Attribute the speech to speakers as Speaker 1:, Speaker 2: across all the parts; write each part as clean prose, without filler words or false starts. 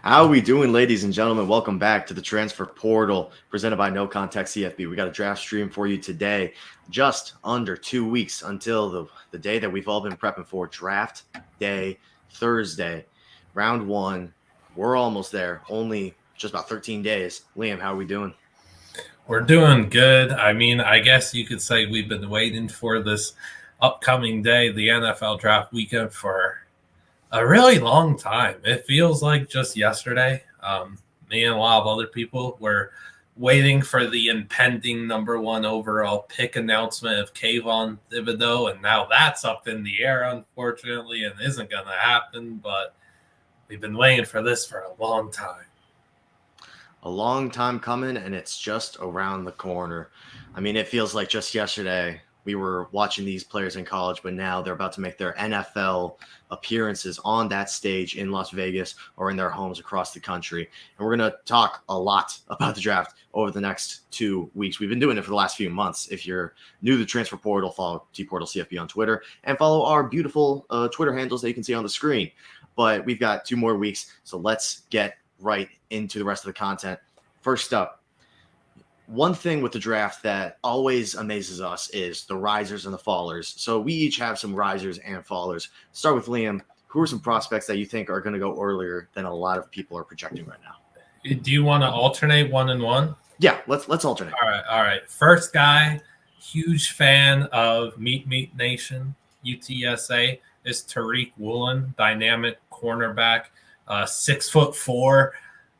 Speaker 1: How are we doing, ladies and gentlemen? Welcome back to the Transfer Portal presented by No Context CFB. We got a draft stream for you today, just under 2 weeks until the day that we've all been prepping for, draft day, Thursday, round one. We're almost there, only just about 13 days. Liam, how are we doing?
Speaker 2: We're doing good. I mean, I guess you could say we've been waiting for this upcoming day, the NFL draft weekend, for a really long time. It feels like just yesterday. Me and a lot of other people were waiting for the impending number one overall pick announcement of Kayvon Thibodeau, and now that's up in the air, unfortunately, and isn't going to happen. But we've been waiting for this for a long time.
Speaker 1: A long time coming, and it's just around the corner. I mean, it feels like just yesterday we were watching these players in college, but now they're about to make their NFL appearances on that stage in Las Vegas or in their homes across the country. And we're going to talk a lot about the draft over the next 2 weeks. We've been doing it for the last few months. If you're new to the Transfer Portal, follow T-Portal CFB on Twitter and follow our beautiful Twitter handles that you can see on the screen. But we've got 2 more weeks, so let's get right into the rest of the content. First up, one thing with the draft that always amazes us is the risers and the fallers. So we each have some risers and fallers. Start with Liam. Who are some prospects that you think are going to go earlier than a lot of people are projecting right now?
Speaker 2: Do you want to alternate one and one?
Speaker 1: Yeah, let's alternate.
Speaker 2: All right. First guy, huge fan of Meat Nation, UTSA, is Tariq Woolen, dynamic cornerback, 6'4",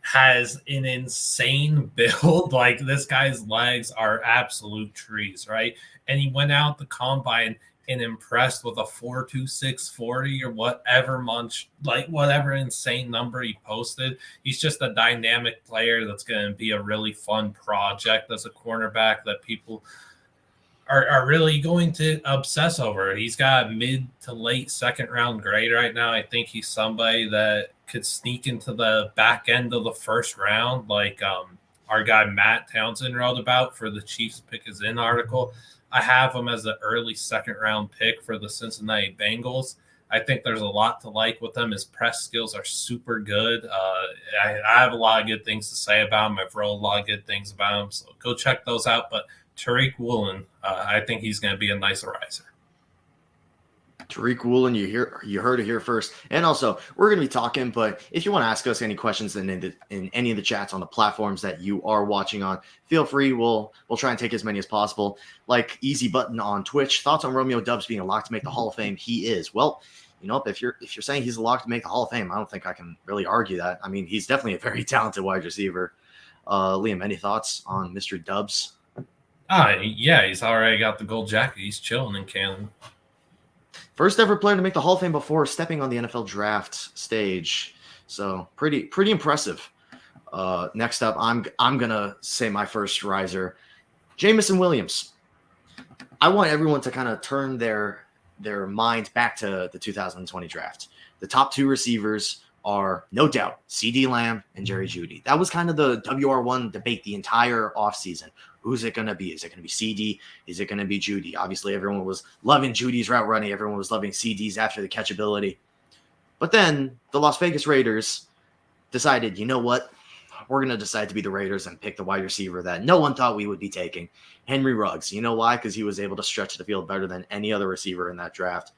Speaker 2: has an insane build. Like, this guy's legs are absolute trees, right? And he went out the combine and impressed with a 4.26 40 or whatever insane number he posted. He's just a dynamic player that's going to be a really fun project as a cornerback that people are really going to obsess over. He's got a mid to late second round grade right now. I think he's somebody that could sneak into the back end of the first round, like our guy Matt Townsend wrote about for the Chiefs Pick Is In article. I have him as an early second round pick for the Cincinnati Bengals. I think there's a lot to like with him. His press skills are super good. I have a lot of good things to say about him. I've wrote a lot of good things about him, so go check those out. But Tariq Woolen, I think he's going to be a nice riser.
Speaker 1: Tariq Woolen, you heard it here first. And also, we're going to be talking, but if you want to ask us any questions in any of the chats on the platforms that you are watching on, feel free. We'll try and take as many as possible. Like Easy Button on Twitch, thoughts on Romeo Doubs being a lock to make the Hall of Fame? He is. Well, you know, if you're saying he's a lock to make the Hall of Fame, I don't think I can really argue that. I mean, he's definitely a very talented wide receiver. Liam, any thoughts on Mr. Doubs?
Speaker 2: Yeah, he's already got the gold jacket. He's chilling in Canada.
Speaker 1: First ever player to make the Hall of Fame before stepping on the NFL draft stage. So pretty impressive. Next up, I'm gonna say my first riser, Jameson Williams. I want everyone to kind of turn their mind back to the 2020 draft. The top 2 receivers are no doubt CeeDee Lamb and Jerry Jeudy. That was kind of the WR1 debate the entire offseason. Who's it going to be? Is it going to be CeeDee? Is it going to be Jeudy? Obviously, everyone was loving Judy's route running. Everyone was loving CeeDee's after the catchability. But then the Las Vegas Raiders decided, you know what? We're going to decide to be the Raiders and pick the wide receiver that no one thought we would be taking, Henry Ruggs. You know why? Because he was able to stretch the field better than any other receiver in that draft.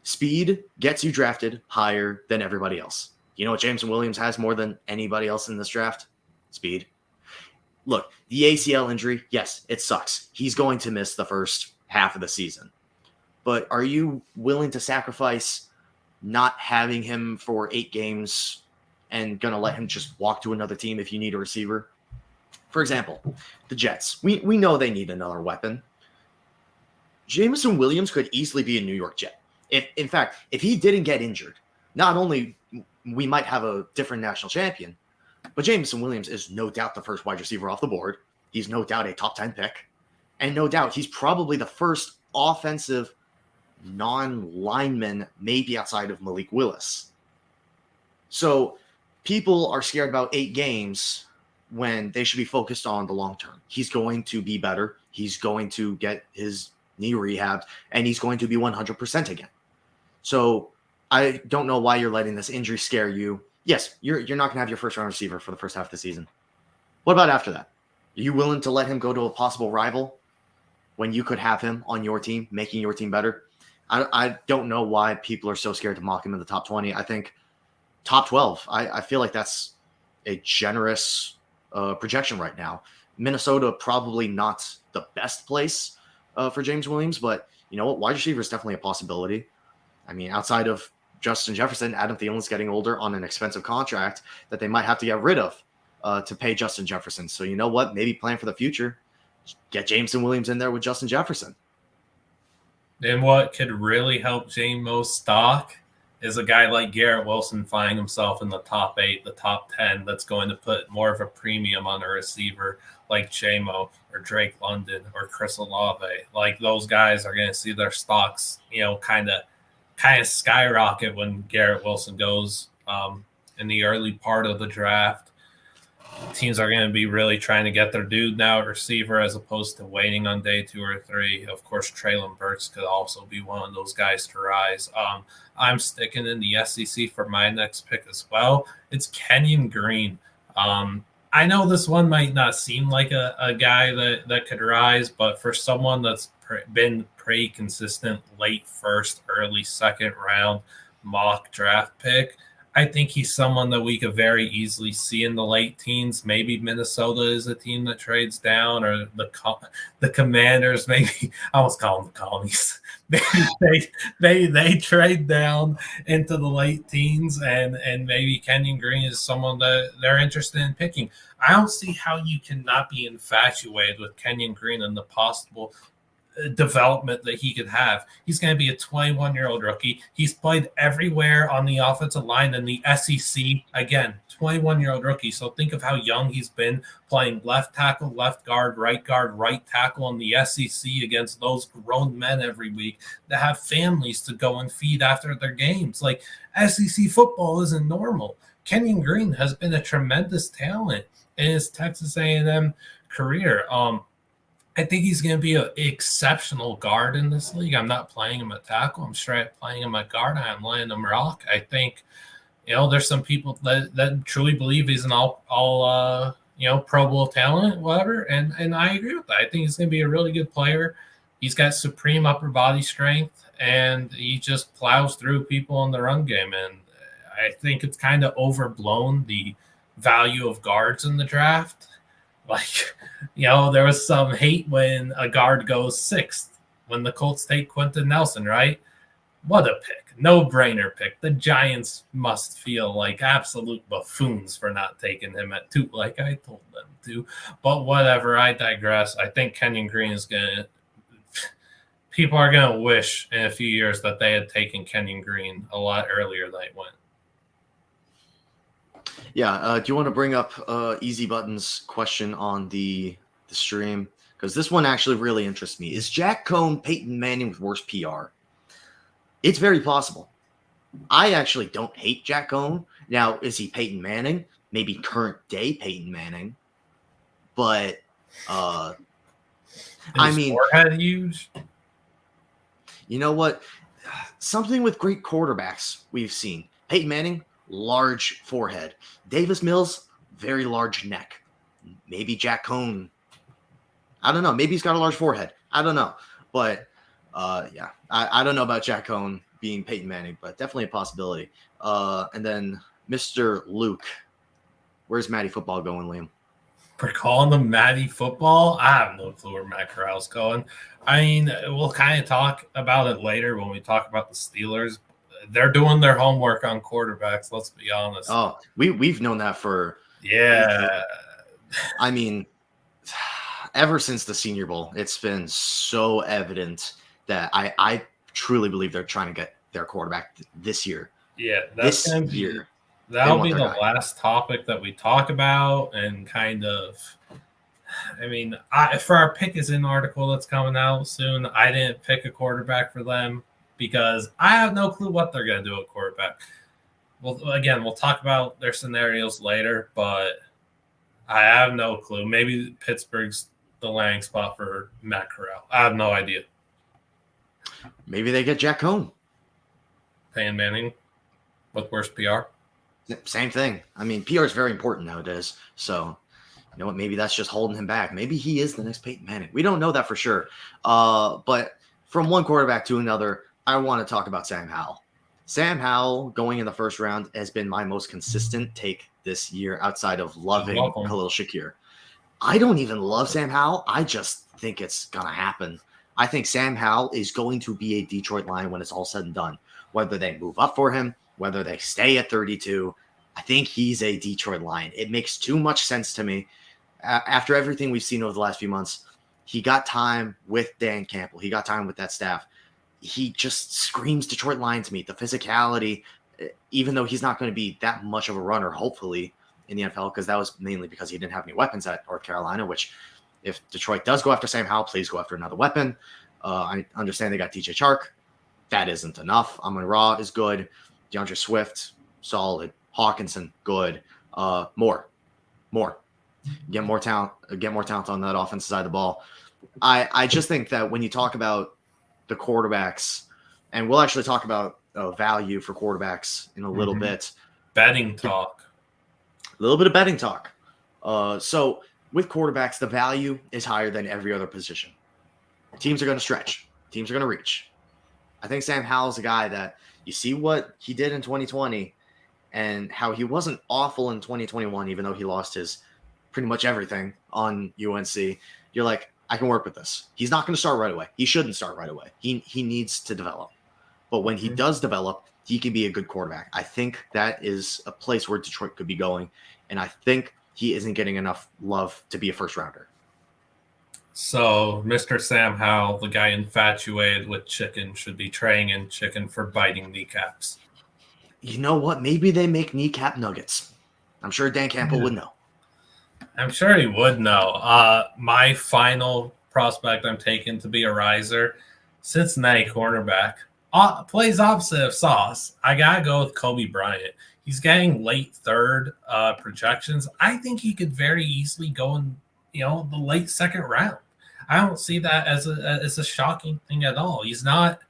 Speaker 1: Speed gets you drafted higher than everybody else. You know what Jameson Williams has more than anybody else in this draft? Speed. Look, the ACL injury, yes, it sucks. He's going to miss the first half of the season. But are you willing to sacrifice not having him for 8 games and going to let him just walk to another team if you need a receiver? For example, the Jets. We know they need another weapon. Jameson Williams could easily be a New York Jet. In fact, if he didn't get injured, not only we might have a different national champion, but Jameson Williams is no doubt the first wide receiver off the board. He's no doubt a top 10 pick. And no doubt he's probably the first offensive non-lineman, maybe outside of Malik Willis. So people are scared about 8 games when they should be focused on the long term. He's going to be better. He's going to get his knee rehabbed, and he's going to be 100% again. So I don't know why you're letting this injury scare you. Yes, you're not going to have your first round receiver for the first half of the season. What about after that? Are you willing to let him go to a possible rival when you could have him on your team, making your team better? I don't know why people are so scared to mock him in the top 20. I think top 12, I feel like that's a generous projection right now. Minnesota probably not the best place for James Williams, but you know what? Wide receiver is definitely a possibility. I mean, outside of Justin Jefferson, Adam Thielen's getting older on an expensive contract that they might have to get rid of to pay Justin Jefferson. So you know what? Maybe plan for the future. Get Jameson Williams in there with Justin Jefferson.
Speaker 2: And what could really help JMO's stock is a guy like Garrett Wilson finding himself in the top 8, the top 10, that's going to put more of a premium on a receiver like JMO or Drake London or Chris Olave. Like those guys are going to see their stocks, kind of skyrocket when Garrett Wilson goes in the early part of the draft. Teams are going to be really trying to get their dude now at receiver as opposed to waiting on day 2 or 3. Of course, Treylon Burks could also be one of those guys to rise. I'm sticking in the SEC for my next pick as well. It's Kenyon Green. I know this one might not seem like a guy that could rise, but for someone that's been pretty consistent late first, early second round mock draft pick, I think he's someone that we could very easily see in the late teens. Maybe Minnesota is a team that trades down, or the Commanders. Maybe I almost call them the Colonies. Maybe they trade down into the late teens, and maybe Kenyon Green is someone that they're interested in picking. I don't see how you cannot be infatuated with Kenyon Green and the possible development that he could have. He's going to be a 21-year-old rookie. He's played everywhere on the offensive line in the SEC. Again, 21-year-old rookie. So think of how young he's been playing left tackle, left guard, right tackle in the SEC against those grown men every week that have families to go and feed after their games. Like, SEC football isn't normal. Kenyon Green has been a tremendous talent in his Texas A&M career. I think he's going to be an exceptional guard in this league. I'm not playing him at tackle. I'm straight playing him at guard. I'm letting him rock. I think, there's some people that truly believe he's an all Pro Bowl talent, whatever. And I agree with that. I think he's going to be a really good player. He's got supreme upper body strength, and he just plows through people in the run game. And I think it's kind of overblown, the value of guards in the draft. Like, there was some hate when a guard goes 6th when the Colts take Quentin Nelson, right? What a pick. No-brainer pick. The Giants must feel like absolute buffoons for not taking him at 2, like I told them to. But whatever, I digress. I think Kenyon Green is going to – people are going to wish in a few years that they had taken Kenyon Green a lot earlier than they went.
Speaker 1: Yeah, do you want to bring up Easy Button's question on the stream? Because this one actually really interests me. Is Jack Cohn Peyton Manning with worse PR? It's very possible. I actually don't hate Jack Cohn. Now, is he Peyton Manning? Maybe current day Peyton Manning. But, I mean,
Speaker 2: forehead huge.
Speaker 1: You know what? Something with great quarterbacks we've seen. Peyton Manning, large forehead. Davis Mills, very large neck. Maybe Jack Cohn. I don't know. Maybe he's got a large forehead. I don't know. But, yeah, I don't know about Jack Cohn being Peyton Manning, but definitely a possibility. And then Mr. Luke. Where's Matty Football going, Liam?
Speaker 2: We're calling him Matty Football? I have no clue where Matt Corral's going. I mean, we'll kind of talk about it later when we talk about the Steelers. They're doing their homework on quarterbacks, let's be honest.
Speaker 1: Oh, we've known that for –
Speaker 2: yeah.
Speaker 1: I mean, ever since the Senior Bowl, it's been so evident that I truly believe they're trying to get their quarterback this year.
Speaker 2: Yeah,
Speaker 1: this year.
Speaker 2: That'll be the last topic that we talk about, and kind of – I mean, for our pick is in article that's coming out soon, I didn't pick a quarterback for them, because I have no clue what they're going to do at quarterback. Well, again, we'll talk about their scenarios later, but I have no clue. Maybe Pittsburgh's the landing spot for Matt Corral. I have no idea.
Speaker 1: Maybe they get Jack Cohn.
Speaker 2: Peyton Manning with worse PR.
Speaker 1: Same thing. I mean, PR is very important nowadays. So, you know what? Maybe that's just holding him back. Maybe he is the next Peyton Manning. We don't know that for sure. But from one quarterback to another, I want to talk about Sam Howell. Sam Howell going in the first round has been my most consistent take this year outside of loving Khalil Shakir. I don't even love Sam Howell. I just think it's going to happen. I think Sam Howell is going to be a Detroit Lion when it's all said and done. Whether they move up for him, whether they stay at 32, I think he's a Detroit Lion. It makes too much sense to me. After everything we've seen over the last few months, he got time with Dan Campbell. He got time with that staff. He just screams Detroit Lions to me. The physicality, even though he's not going to be that much of a runner, hopefully, in the NFL, because that was mainly because he didn't have any weapons at North Carolina, which if Detroit does go after Sam Howell, please go after another weapon. I understand they got DJ Chark. That isn't enough. Amon-Ra is good. DeAndre Swift, solid. Hawkinson, good. More. Get more talent on that offensive side of the ball. I just think that when you talk about the quarterbacks, and we'll actually talk about value for quarterbacks in a little bit.
Speaker 2: Betting talk.
Speaker 1: A little bit of betting talk. So with quarterbacks, the value is higher than every other position. Teams are going to stretch. Teams are going to reach. I think Sam Howell's a guy that you see what he did in 2020 and how he wasn't awful in 2021, even though he lost his pretty much everything on UNC. You're like, I can work with this. He's not going to start right away. He shouldn't start right away. He needs to develop. But when he does develop, he can be a good quarterback. I think that is a place where Detroit could be going. And I think he isn't getting enough love to be a first rounder.
Speaker 2: So Mr. Sam Howell, the guy infatuated with chicken, should be trading in chicken for biting kneecaps.
Speaker 1: You know what? Maybe they make kneecap nuggets. I'm sure Dan Campbell would know.
Speaker 2: I'm sure he would know. My final prospect I'm taking to be a riser, Cincinnati cornerback. Plays opposite of Sauce. I got to go with Kobe Bryant. He's getting late third projections. I think he could very easily go in, the late second round. I don't see that as a shocking thing at all. He's not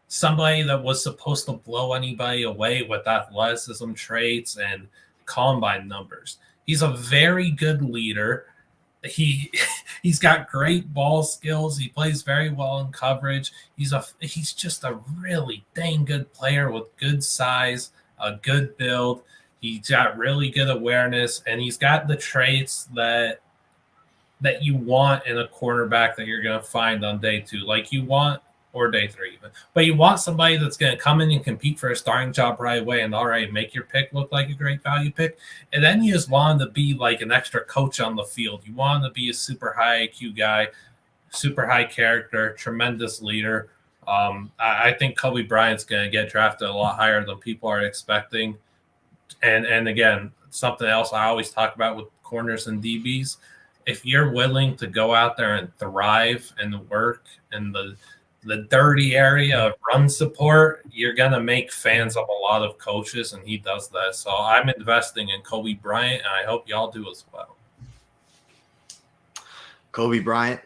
Speaker 2: somebody that was supposed to blow anybody away with athleticism traits and combine numbers. He's a very good leader. He's got great ball skills. He plays very well in coverage. He's just a really dang good player with good size, a good build. He's got really good awareness, and he's got the traits that you want in a cornerback that you're going to find on day 2. Like you want, or day 3 even. But you want somebody that's going to come in and compete for a starting job right away and make your pick look like a great value pick. And then you just want him to be like an extra coach on the field. You want him to be a super high IQ guy, super high character, tremendous leader. I think Kobe Bryant's going to get drafted a lot higher than people are expecting. And again, something else I always talk about with corners and DBs, if you're willing to go out there and thrive and work in the dirty area of run support, you're going to make fans of a lot of coaches, and he does that. So I'm investing in Kobe Bryant, and I hope y'all do as well.
Speaker 1: Kobe Bryant,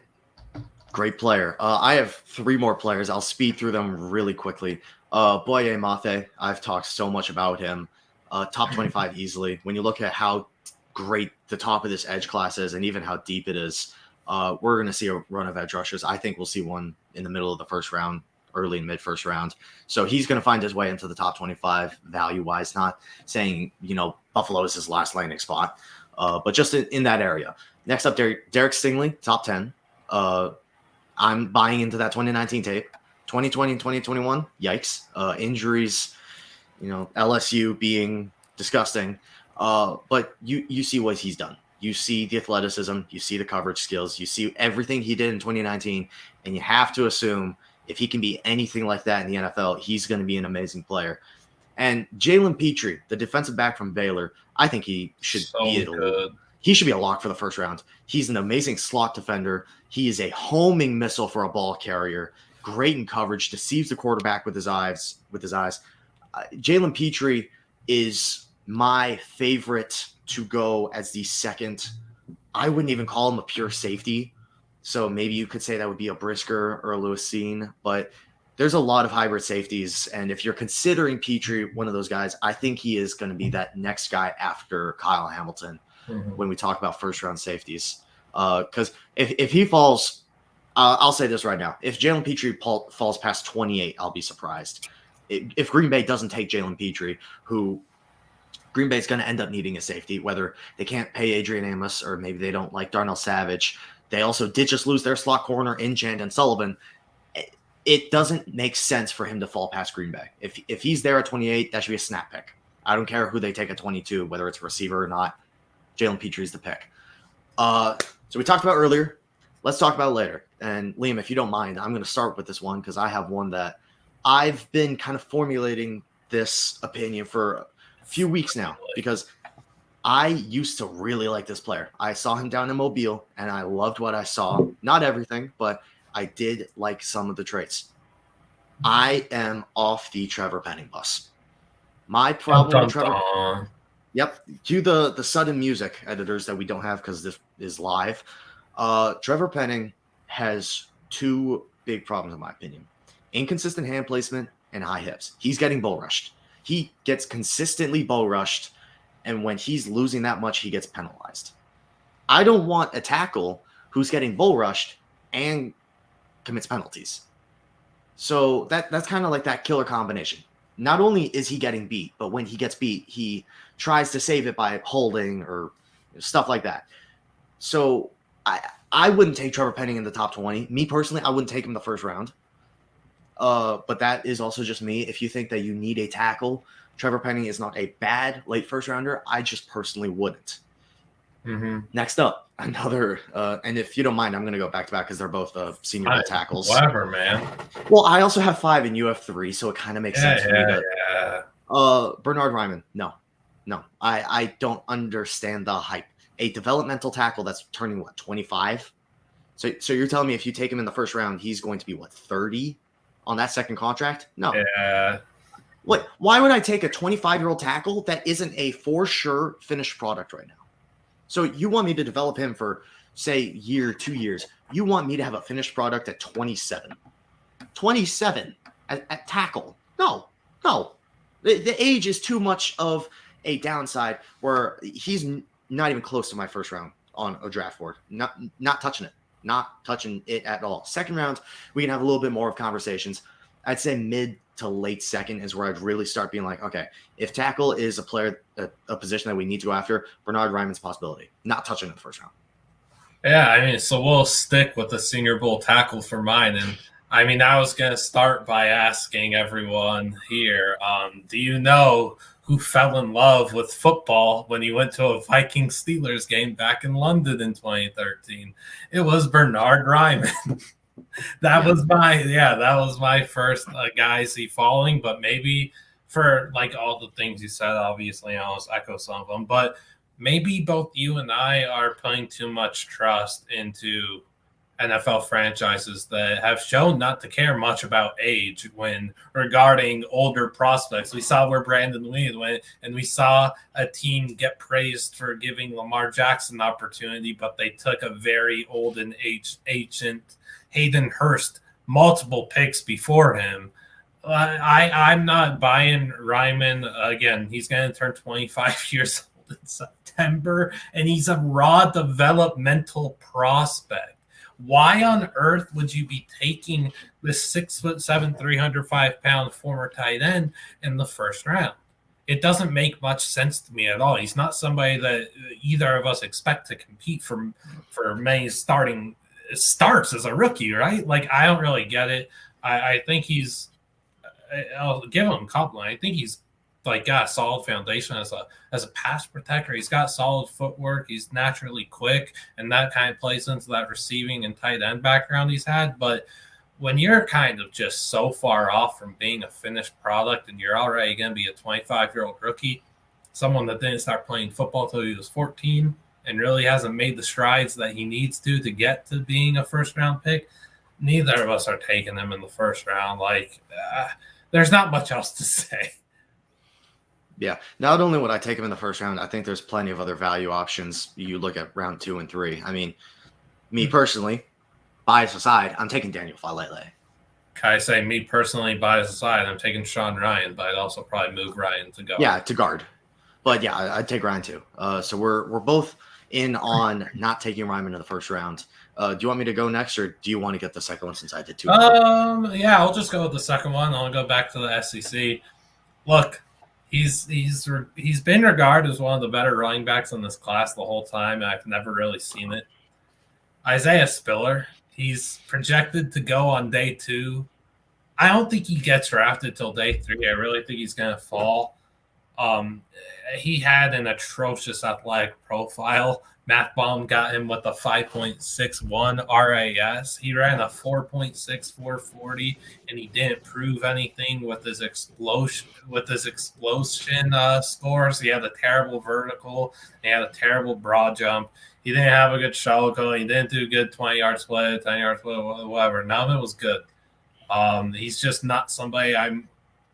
Speaker 1: great player. I have 3 more players. I'll speed through them really quickly. Damarri Mathis, I've talked so much about him. Top 25 easily. When you look at how great the top of this edge class is and even how deep it is, we're going to see a run of edge rushers. I think we'll see one in the middle of the first round, early and mid first round. So he's going to find his way into the top 25 value wise, not saying, Buffalo is his last landing spot, but just in that area. Next up, Derek Stingley, top 10. I'm buying into that 2019 tape. 2020 and 2021, yikes. Injuries, LSU being disgusting. But you see what he's done. You see the athleticism, you see the coverage skills, you see everything he did in 2019, and you have to assume if he can be anything like that in the NFL, he's going to be an amazing player. And Jalen Petrie, the defensive back from Baylor, I think he should he should be a lock for the first round. He's an amazing slot defender. He is a homing missile for a ball carrier, great in coverage, deceives the quarterback with his eyes. Jalen Petrie is my favorite to go as the second. I wouldn't even call him a pure safety. So maybe you could say that would be a Brisker or a Lewis Cine, but there's a lot of hybrid safeties, and if you're considering Petrie one of those guys, I think he is going to be that next guy after Kyle Hamilton when we talk about first-round safeties. Because if he falls, I'll say this right now. If Jalen Petrie falls past 28, I'll be surprised. If Green Bay doesn't take Jalen Petrie, who Green Bay's going to end up needing a safety, whether they can't pay Adrian Amos or maybe they don't like Darnell Savage. They also did just lose their slot corner in Jandon Sullivan. It doesn't make sense for him to fall past Green Bay. If he's there at 28, that should be a snap pick. I don't care who they take at 22, whether it's a receiver or not. Jalen Petrie's the pick. So we talked about earlier. Let's talk about it later. And Liam, if you don't mind, I'm going to start with this one because I have one that I've been kind of formulating this opinion for a few weeks now because I used to really like this player. I saw him down in Mobile, and I loved what I saw. Not everything, but I did like some of the traits. I am off the Trevor Penning bus. My problem with Trevor... Yep. Cue the sudden music, editors, that we don't have because this is live. Trevor Penning has two big problems, in my opinion. Inconsistent hand placement and high hips. He's getting bull rushed. He gets consistently bull rushed, and when he's losing that much, he gets penalized. I don't want a tackle who's getting bull rushed and commits penalties. So that's kind of like that killer combination. Not only is he getting beat, but when he gets beat, he tries to save it by holding or stuff like that. So I wouldn't take Trevor Penning in the top 20. Me personally, I wouldn't take him the first round. But that is also just me. If you think that you need a tackle, Trevor Penning is not a bad late first rounder. I just personally wouldn't. Next up, another, and if you don't mind, I'm going to go back to back because they're both senior tackles.
Speaker 2: Whatever, man.
Speaker 1: Well, I also have 5 and you have 3, so it kind of makes sense for me to. Bernard Ryman, no. I don't understand the hype. A developmental tackle that's turning 25. So you're telling me if you take him in the first round, he's going to be 30 on that second contract? No.
Speaker 2: Yeah.
Speaker 1: What? Why would I take a 25-year-old tackle that isn't a for sure finished product right now? So you want me to develop him for, say, year, 2 years. You want me to have a finished product at 27. 27 at tackle. No. The age is too much of a downside where he's not even close to my first round on a draft board. Not touching it. Not touching it at all. Second round, we can have a little bit more of conversations. I'd say mid to late second is where I'd really start being like, okay, if tackle is a player, a position that we need to go after, Bernard Ryman's a possibility. Not touching it in the first round.
Speaker 2: Yeah, I mean, so we'll stick with the Senior Bowl tackle for mine. And I mean, I was going to start by asking everyone here, do you know who fell in love with football when he went to a Vikings-Steelers game back in London in 2013? It was Bernard Ryman. That was my first guy I see falling, but maybe for like all the things you said, obviously I'll echo some of them, but maybe both you and I are putting too much trust into NFL franchises that have shown not to care much about age when regarding older prospects. We saw where Brandon Williams went, and we saw a team get praised for giving Lamar Jackson an opportunity, but they took a very old and ancient Hayden Hurst, multiple picks before him. I'm not buying Ryman. Again, he's going to turn 25 years old in September, and he's a raw developmental prospect. Why on earth would you be taking this 6'7", 305-pound former tight end in the first round? It doesn't make much sense to me at all. He's not somebody that either of us expect to compete for many starts as a rookie, right? Like, I don't really get it. I think I'll give him a compliment. I think he's like got a solid foundation as a pass protector. He's got solid footwork. He's naturally quick, and that kind of plays into that receiving and tight end background he's had. But when you're kind of just so far off from being a finished product and you're already going to be a 25-year-old rookie, someone that didn't start playing football till he was 14 and really hasn't made the strides that he needs to get to being a first-round pick, neither of us are taking him in the first round. Like, there's not much else to say.
Speaker 1: Yeah, not only would I take him in the first round, I think there's plenty of other value options. You look at round 2 and 3. I mean, me personally, bias aside, I'm taking Daniel Falele.
Speaker 2: Can I say, me personally, bias aside, I'm taking Sean Ryan, but I'd also probably move Ryan to guard.
Speaker 1: Yeah, to guard. But yeah, I'd take Ryan too. So we're both in on not taking Ryman in the first round. Do you want me to go next, or do you want to get the second one since I did two?
Speaker 2: Yeah, I'll just go with the second one. I'll go back to the SEC. Look, he's been regarded as one of the better running backs in this class the whole time. I've never really seen it. Isaiah Spiller, he's projected to go on day 2. I don't think he gets drafted till day 3. I really think he's going to fall. He had an atrocious athletic profile. Matt Baum got him with a 5.61 RAS. He ran a 4.6440, and he didn't prove anything with his explosion scores. He had a terrible vertical. He had a terrible broad jump. He didn't have a good shuttle cone. He didn't do a good 20-yard split, 10-yard split, whatever. None of it was good. He's just not somebody I'm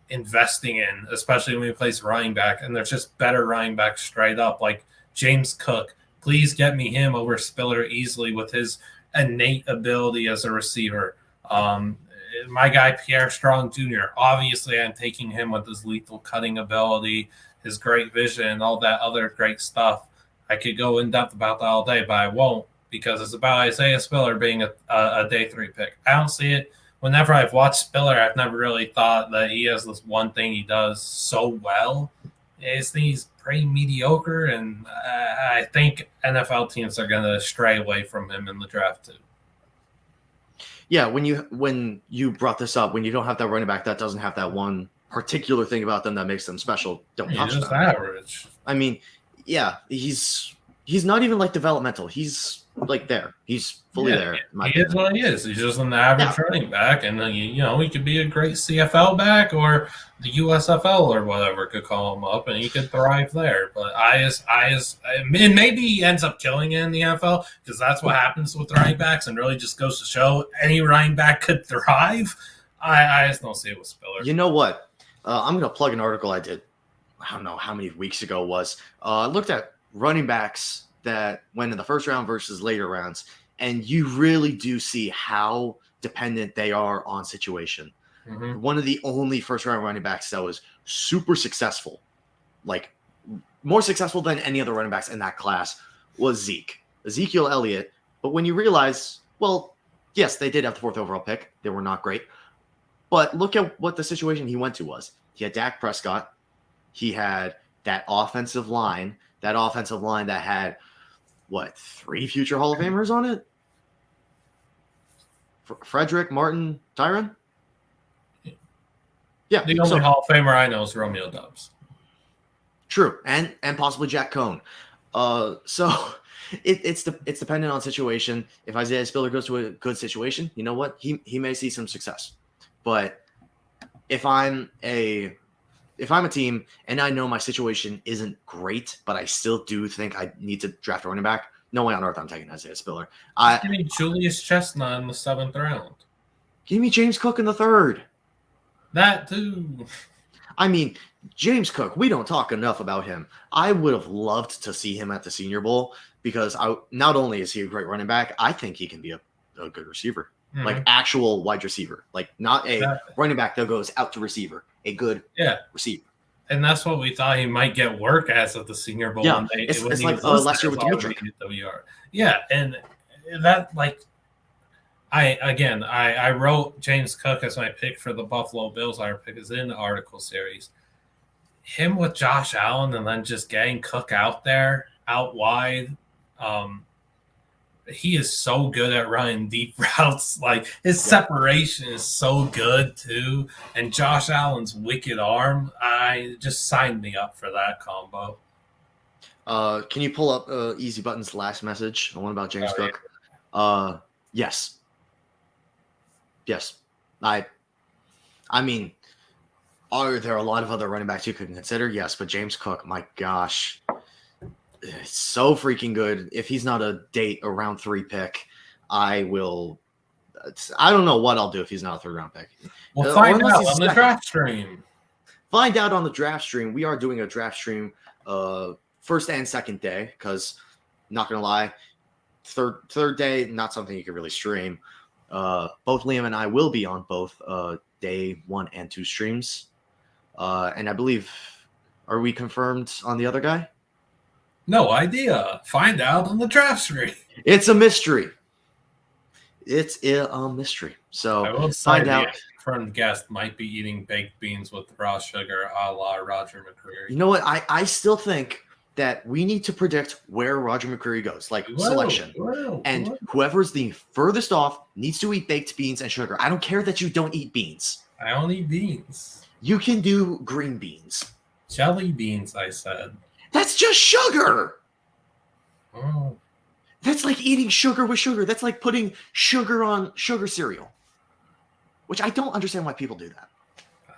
Speaker 2: investing in, especially when he plays running back. And there's just better running backs straight up, like James Cook. Please get me him over Spiller easily with his innate ability as a receiver. My guy, Pierre Strong Jr., obviously I'm taking him with his lethal cutting ability, his great vision, and all that other great stuff. I could go in depth about that all day, but I won't, because it's about Isaiah Spiller being a day 3 pick. I don't see it. Whenever I've watched Spiller, I've never really thought that he has this one thing he does so well. I just think he's pretty mediocre, and I think NFL teams are going to stray away from him in the draft too.
Speaker 1: Yeah, when you brought this up, when you don't have that running back that doesn't have that one particular thing about them that makes them special, don't touch them.
Speaker 2: He's just average.
Speaker 1: I mean, yeah, he's not even like developmental. He's like there. He's fully there.
Speaker 2: He is what he is. He's just an average running back, and he could be a great CFL back or the USFL or whatever could call him up, and he could thrive there. But and maybe he ends up killing it in the NFL, because that's what happens with running backs, and really just goes to show any running back could thrive. I just don't see it with Spiller.
Speaker 1: You know what? I'm going to plug an article I did. I don't know how many weeks ago it was. I looked at running backs that went in the first round versus later rounds, and you really do see how dependent they are on situation. Mm-hmm. One of the only first-round running backs that was super successful, like more successful than any other running backs in that class, was Ezekiel Elliott. But when you realize, well, yes, they did have the 4th overall pick. They were not great. But look at what the situation he went to was. He had Dak Prescott. He had that offensive line that had, 3 future Hall of Famers on it? Frederick, Martin, Tyron? Yeah.
Speaker 2: The only Hall of Famer I know is Romeo Doubs.
Speaker 1: True. And possibly Jack Cohn. So it's dependent on situation. If Isaiah Spiller goes to a good situation, you know what? He may see some success. But if I'm a team and I know my situation isn't great, but I still do think I need to draft a running back, no way on earth I'm taking Isaiah Spiller.
Speaker 2: Give me Julius Chestnut in the 7th round.
Speaker 1: Give me James Cook in the 3rd.
Speaker 2: That too.
Speaker 1: I mean, James Cook, we don't talk enough about him. I would have loved to see him at the Senior Bowl, because not only is he a great running back, I think he can be a good receiver. Mm-hmm. Like actual wide receiver, like not a running back that goes out to receiver, a good receiver.
Speaker 2: And that's what we thought he might get work as at the Senior Bowl.
Speaker 1: Yeah, it's like last year with Dimitri.
Speaker 2: Yeah, and that I wrote James Cook as my pick for the Buffalo Bills. Our pick is in the article series. Him with Josh Allen and then just getting Cook out there, out wide. He is so good at running deep routes. Like, his separation is so good too. And Josh Allen's wicked arm, I just signed me up for that combo.
Speaker 1: Can you pull up Easy Button's last message? The one about James Cook. Yes. I mean, are there a lot of other running backs you could consider? Yes, but James Cook, my gosh. It's so freaking good. If he's not a round 3 pick, I don't know what I'll do if he's not a 3rd round pick.
Speaker 2: We'll find out on the draft stream.
Speaker 1: Find out on the draft stream. We are doing a draft stream first and second day, because not gonna lie, third day, not something you can really stream. Both Liam and I will be on both day 1 and 2 streams. And I believe, are we confirmed on the other guy?
Speaker 2: No idea. Find out on the draft stream.
Speaker 1: It's a mystery. It's a mystery. So
Speaker 2: I will
Speaker 1: find out.
Speaker 2: Confirmed guest might be eating baked beans with raw sugar, a la Roger McCreary.
Speaker 1: You know what? I still think that we need to predict where Roger McCreary goes, like selection. And whoever's the furthest off needs to eat baked beans and sugar. I don't care that you don't eat beans.
Speaker 2: I don't eat beans.
Speaker 1: You can do green beans.
Speaker 2: Jelly beans, I said.
Speaker 1: That's just sugar.
Speaker 2: Oh.
Speaker 1: That's like eating sugar with sugar. That's like putting sugar on sugar cereal, which I don't understand why people do that.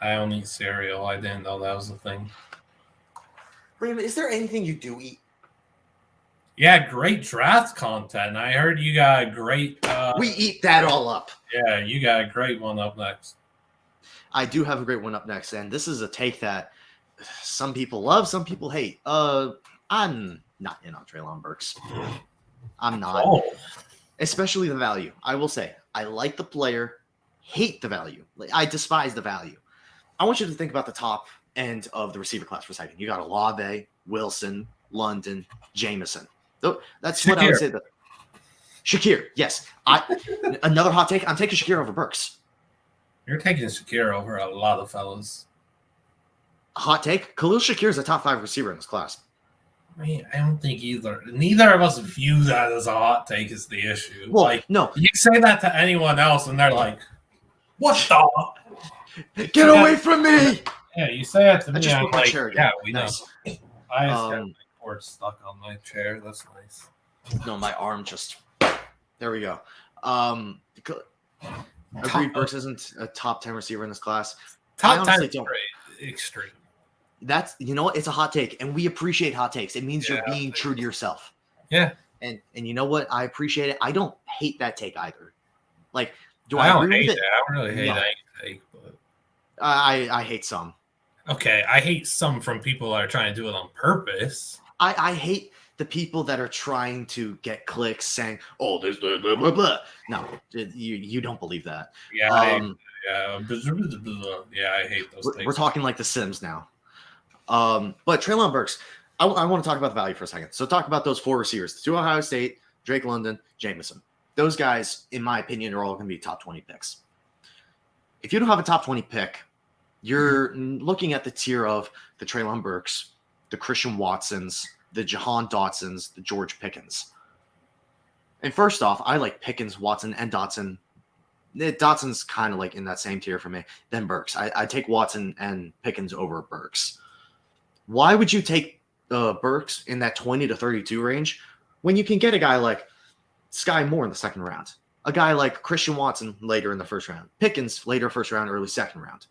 Speaker 2: I don't eat cereal. I didn't know that was a thing.
Speaker 1: Raymond, is there anything you do eat?
Speaker 2: Yeah, great draft content. I heard you got a great...
Speaker 1: we eat that all up.
Speaker 2: Yeah, you got a great one up next.
Speaker 1: I do have a great one up next, and this is a take that some people love, some people hate. I'm not in on Treylon Burks. I'm not.
Speaker 2: Oh.
Speaker 1: Especially the value. I will say, I like the player, hate the value. I despise the value. I want you to think about the top end of the receiver class for a second. You got Olave, Wilson, London, Jameson. That's
Speaker 2: Shakir.
Speaker 1: what I would say. Shakir, yes. Another hot take. I'm taking Shakir over Burks.
Speaker 2: You're taking Shakir over a lot of fellas.
Speaker 1: Hot take. Khalil Shakir is a top 5 receiver in this class.
Speaker 2: I mean, I don't think neither of us view that as a hot take is the issue.
Speaker 1: Well, no.
Speaker 2: You say that to anyone else and they're like, what the?
Speaker 1: Get away from me!
Speaker 2: Yeah, you say that to me.
Speaker 1: I just
Speaker 2: I'm
Speaker 1: put my
Speaker 2: like,
Speaker 1: chair again.
Speaker 2: Yeah, we
Speaker 1: nice.
Speaker 2: know. I just got my cord stuck on my chair. That's nice.
Speaker 1: No, my arm just... There we go. Agreed, Burks isn't a top 10 receiver in this class.
Speaker 2: Top 10 is extreme.
Speaker 1: That's, you know what? It's a hot take, and we appreciate hot takes. It means you're being true to yourself.
Speaker 2: Yeah.
Speaker 1: And you know what? I appreciate it. I don't hate that take either. Like, do
Speaker 2: I
Speaker 1: I
Speaker 2: don't
Speaker 1: agree
Speaker 2: hate
Speaker 1: with
Speaker 2: it?
Speaker 1: it?
Speaker 2: I don't really hate any take, but
Speaker 1: I hate some.
Speaker 2: Okay, I hate some from people that are trying to do it on purpose.
Speaker 1: I hate the people that are trying to get clicks saying, "Oh, there's blah blah blah blah." No, you don't believe that.
Speaker 2: Yeah, I hate those takes.
Speaker 1: We're talking like The Sims now. But Treylon Burks, I want to talk about the value for a second. So talk about those 4 receivers: the 2 Ohio State, Drake London, Jameson. Those guys, in my opinion, are all going to be top 20 picks. If you don't have a top 20 pick, you're looking at the tier of the Treylon Burks, the Christian Watsons, the Jahan Dotsons, the George Pickens. And first off, I like Pickens, Watson, and Dotson. Dotson's kind of like in that same tier for me. Then Burks. I take Watson and Pickens over Burks. Why would you take Burks in that 20 to 32 range when you can get a guy like Sky Moore in the second round? A guy like Christian Watson later in the first round. Pickens later first round, early second round.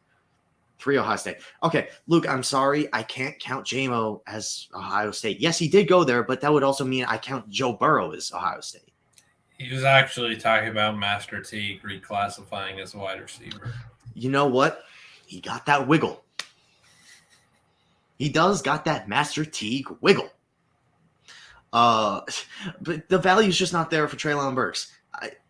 Speaker 1: 3 Ohio State. Okay, Luke, I'm sorry. I can't count J-Mo as Ohio State. Yes, he did go there, but that would also mean I count Joe Burrow as Ohio State.
Speaker 2: He was actually talking about Master Teague reclassifying as a wide receiver.
Speaker 1: You know what? He got that wiggle. He does got that Master Teague wiggle. But the value is just not there for Treylon Burks.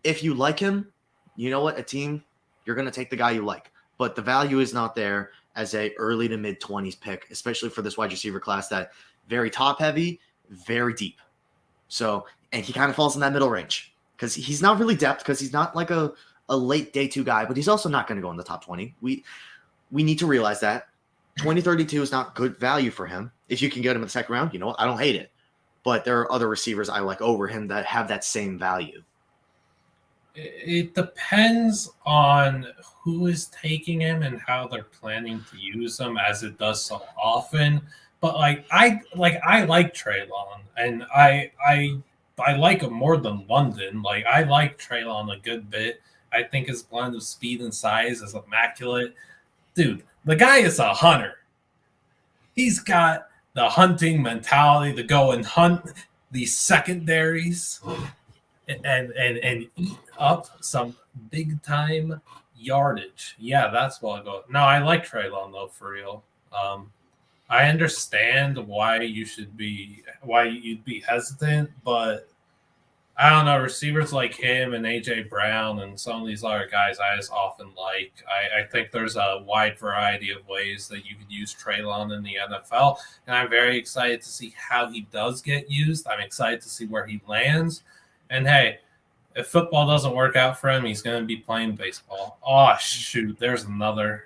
Speaker 1: If you like him, you know what? A team, you're going to take the guy you like. But the value is not there as a early to mid 20s pick, especially for this wide receiver class that very top heavy, very deep. So, and he kind of falls in that middle range because he's not really depth because he's not like a late day 2 guy, but he's also not going to go in the top 20. We need to realize that 2032 is not good value for him. If you can get him in the second round, you know what? I don't hate it. But there are other receivers I like over him that have that same value.
Speaker 2: It depends on who is taking him and how they're planning to use him, as it does so often. But I like Treylon, and I like him more than London. Like, I like Treylon a good bit. I think his blend of speed and size is immaculate. Dude, the guy is a hunter. He's got the hunting mentality to go and hunt these secondaries and eat up some big time yardage. Yeah, that's what I go. No, I like Treylon though, for real. I understand why you'd be hesitant, but I don't know, receivers like him and A.J. Brown and some of these other guys I just often like. I think there's a wide variety of ways that you could use Treylon in the NFL, and I'm very excited to see how he does get used. I'm excited to see where he lands. And, hey, if football doesn't work out for him, he's going to be playing baseball. Oh, shoot, there's another.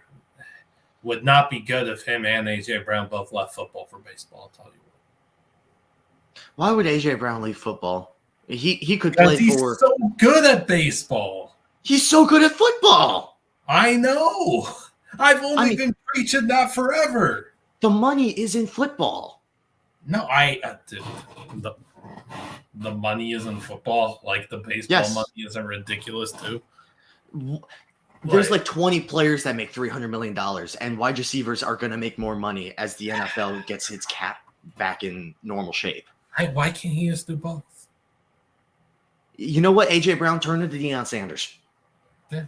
Speaker 2: Would not be good if him and A.J. Brown both left football for baseball, I'll tell you what.
Speaker 1: Why would A.J. Brown leave football? He could
Speaker 2: Because
Speaker 1: play
Speaker 2: he's
Speaker 1: for.
Speaker 2: so good at baseball.
Speaker 1: He's so good at football.
Speaker 2: I know. I've only been preaching that forever.
Speaker 1: The money is in football.
Speaker 2: No, dude, the money is in football. Like the baseball money isn't ridiculous too.
Speaker 1: There's like 20 players that make $300 million, and wide receivers are going to make more money as the NFL gets its cap back in normal shape.
Speaker 2: Why can't he just do both?
Speaker 1: You know what? A.J. Brown turned into Deion Sanders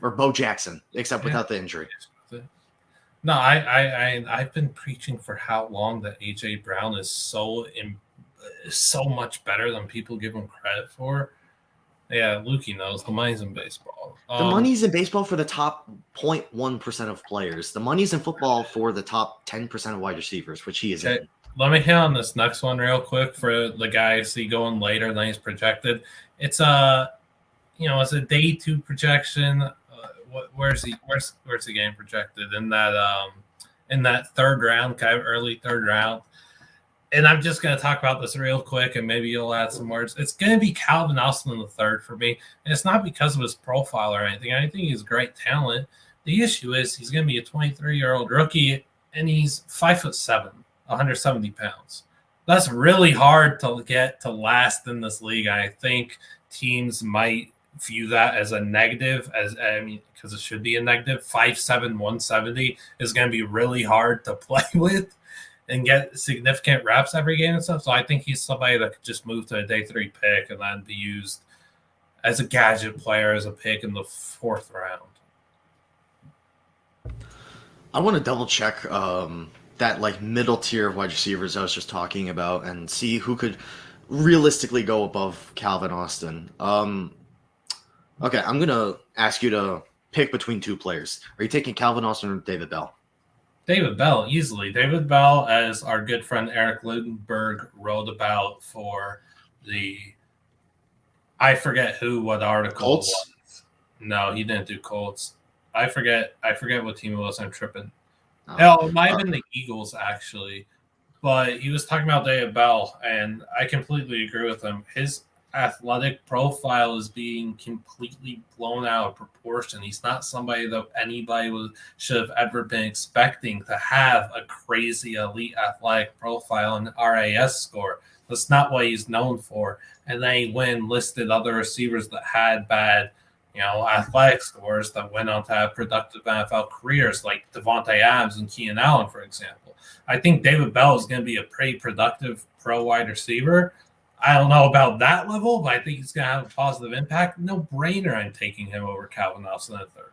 Speaker 1: or Bo Jackson, except without the injury.
Speaker 2: No, I've been preaching for how long that A.J. Brown is so much better than people give him credit for. Yeah, Lukey knows the money's in baseball.
Speaker 1: The money's in baseball for the top 0.1% of players. The money's in football for the top 10% of wide receivers, which he is in.
Speaker 2: Let me hit on this next one real quick for the guy I see going later than he's projected. It's it's a day 2 projection. Where's the game projected in that third round, kind of early third round? And I'm just going to talk about this real quick, and maybe you'll add some words. It's going to be Calvin Austin in the third for me, and it's not because of his profile or anything. I think he's great talent. The issue is he's going to be a 23-year-old rookie, and he's 5'7", 170 pounds. That's really hard to get to last in this league. I think teams might view that as a negative, because it should be a negative. 5'7", 170 is going to be really hard to play with and get significant reps every game and stuff. So I think he's somebody that could just move to a day 3 pick and then be used as a gadget player, as a pick in the 4th round.
Speaker 1: I want to double check that like middle tier of wide receivers I was just talking about and see who could realistically go above Calvin Austin. Okay, I'm going to ask you to pick between 2 players. Are you taking Calvin Austin or David Bell?
Speaker 2: David Bell, easily. David Bell, as our good friend Eric Ludenberg wrote about for I forget what article
Speaker 1: Colts?
Speaker 2: it was. No, he didn't do Colts. I forget what team it was. I'm tripping. Hell, it might have been the Eagles, actually. But he was talking about David Bell, and I completely agree with him. His athletic profile is being completely blown out of proportion. He's not somebody that anybody should have ever been expecting to have a crazy elite athletic profile and RAS score. That's not what he's known for. And then he went and listed other receivers that had bad, athletic scores that went on to have productive NFL careers, like Devontae Adams and Keenan Allen, for example. I think David Bell is going to be a pretty productive pro wide receiver. I don't know about that level, but I think he's going to have a positive impact. No brainer, I'm taking him over Calvin Austin at third.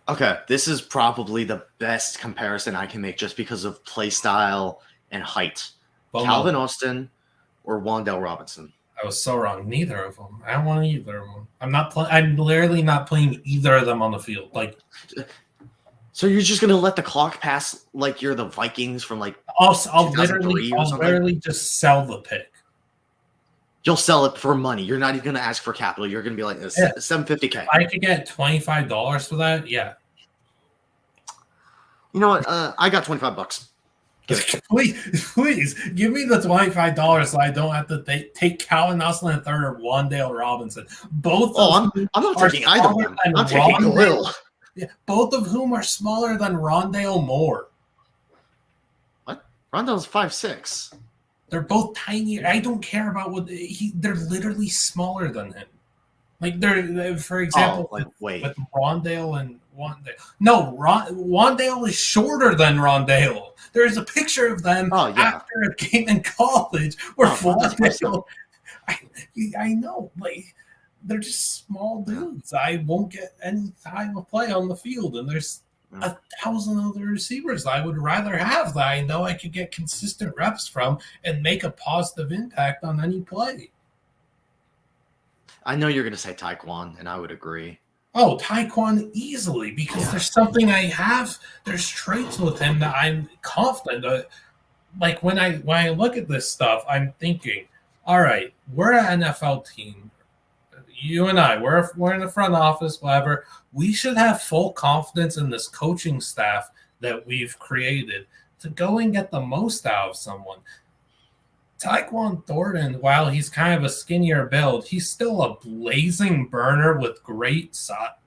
Speaker 1: Okay, this is probably the best comparison I can make just because of play style and height. Calvin Austin or Wan'Dale Robinson?
Speaker 2: I was so wrong. Neither of them. I don't want either of them. I'm literally not playing either of them on the field.
Speaker 1: So you're just gonna let the clock pass like you're the Vikings from like
Speaker 2: I'll literally just sell the pick.
Speaker 1: You'll sell it for money. You're not even gonna ask for capital. You're gonna be like $750K.
Speaker 2: I could get $25 for that. Yeah.
Speaker 1: You know what? I got $25.
Speaker 2: Please give me the $25 so I don't have to take Calvin Austin in third or Wan'Dale Robinson.
Speaker 1: I'm not taking either one. I'm taking Will.
Speaker 2: Yeah, both of whom are smaller than Rondale Moore.
Speaker 1: What? Rondale's 5'6".
Speaker 2: They're both tiny. I don't care about they're literally smaller than him. Like they're for example, with Rondale and Wan'Dale. No, Wan'Dale is shorter than Rondale. There's a picture of them after a game in college where Wan'Dale. I know, they're just small dudes. I won't get any time to play on the field, and there's 1,000 other receivers I would rather have that I know I could get consistent reps from and make a positive impact on any play.
Speaker 1: I know you're going to say Taekwon, and I would agree.
Speaker 2: Oh, Taekwon easily, because there's something there's traits with him that I'm confident that, like, when I look at this stuff, I'm thinking, all right, we're an NFL team. You and I, we're in the front office, whatever. We should have full confidence in this coaching staff that we've created to go and get the most out of someone. Tyquan Thornton, while he's kind of a skinnier build, he's still a blazing burner with great size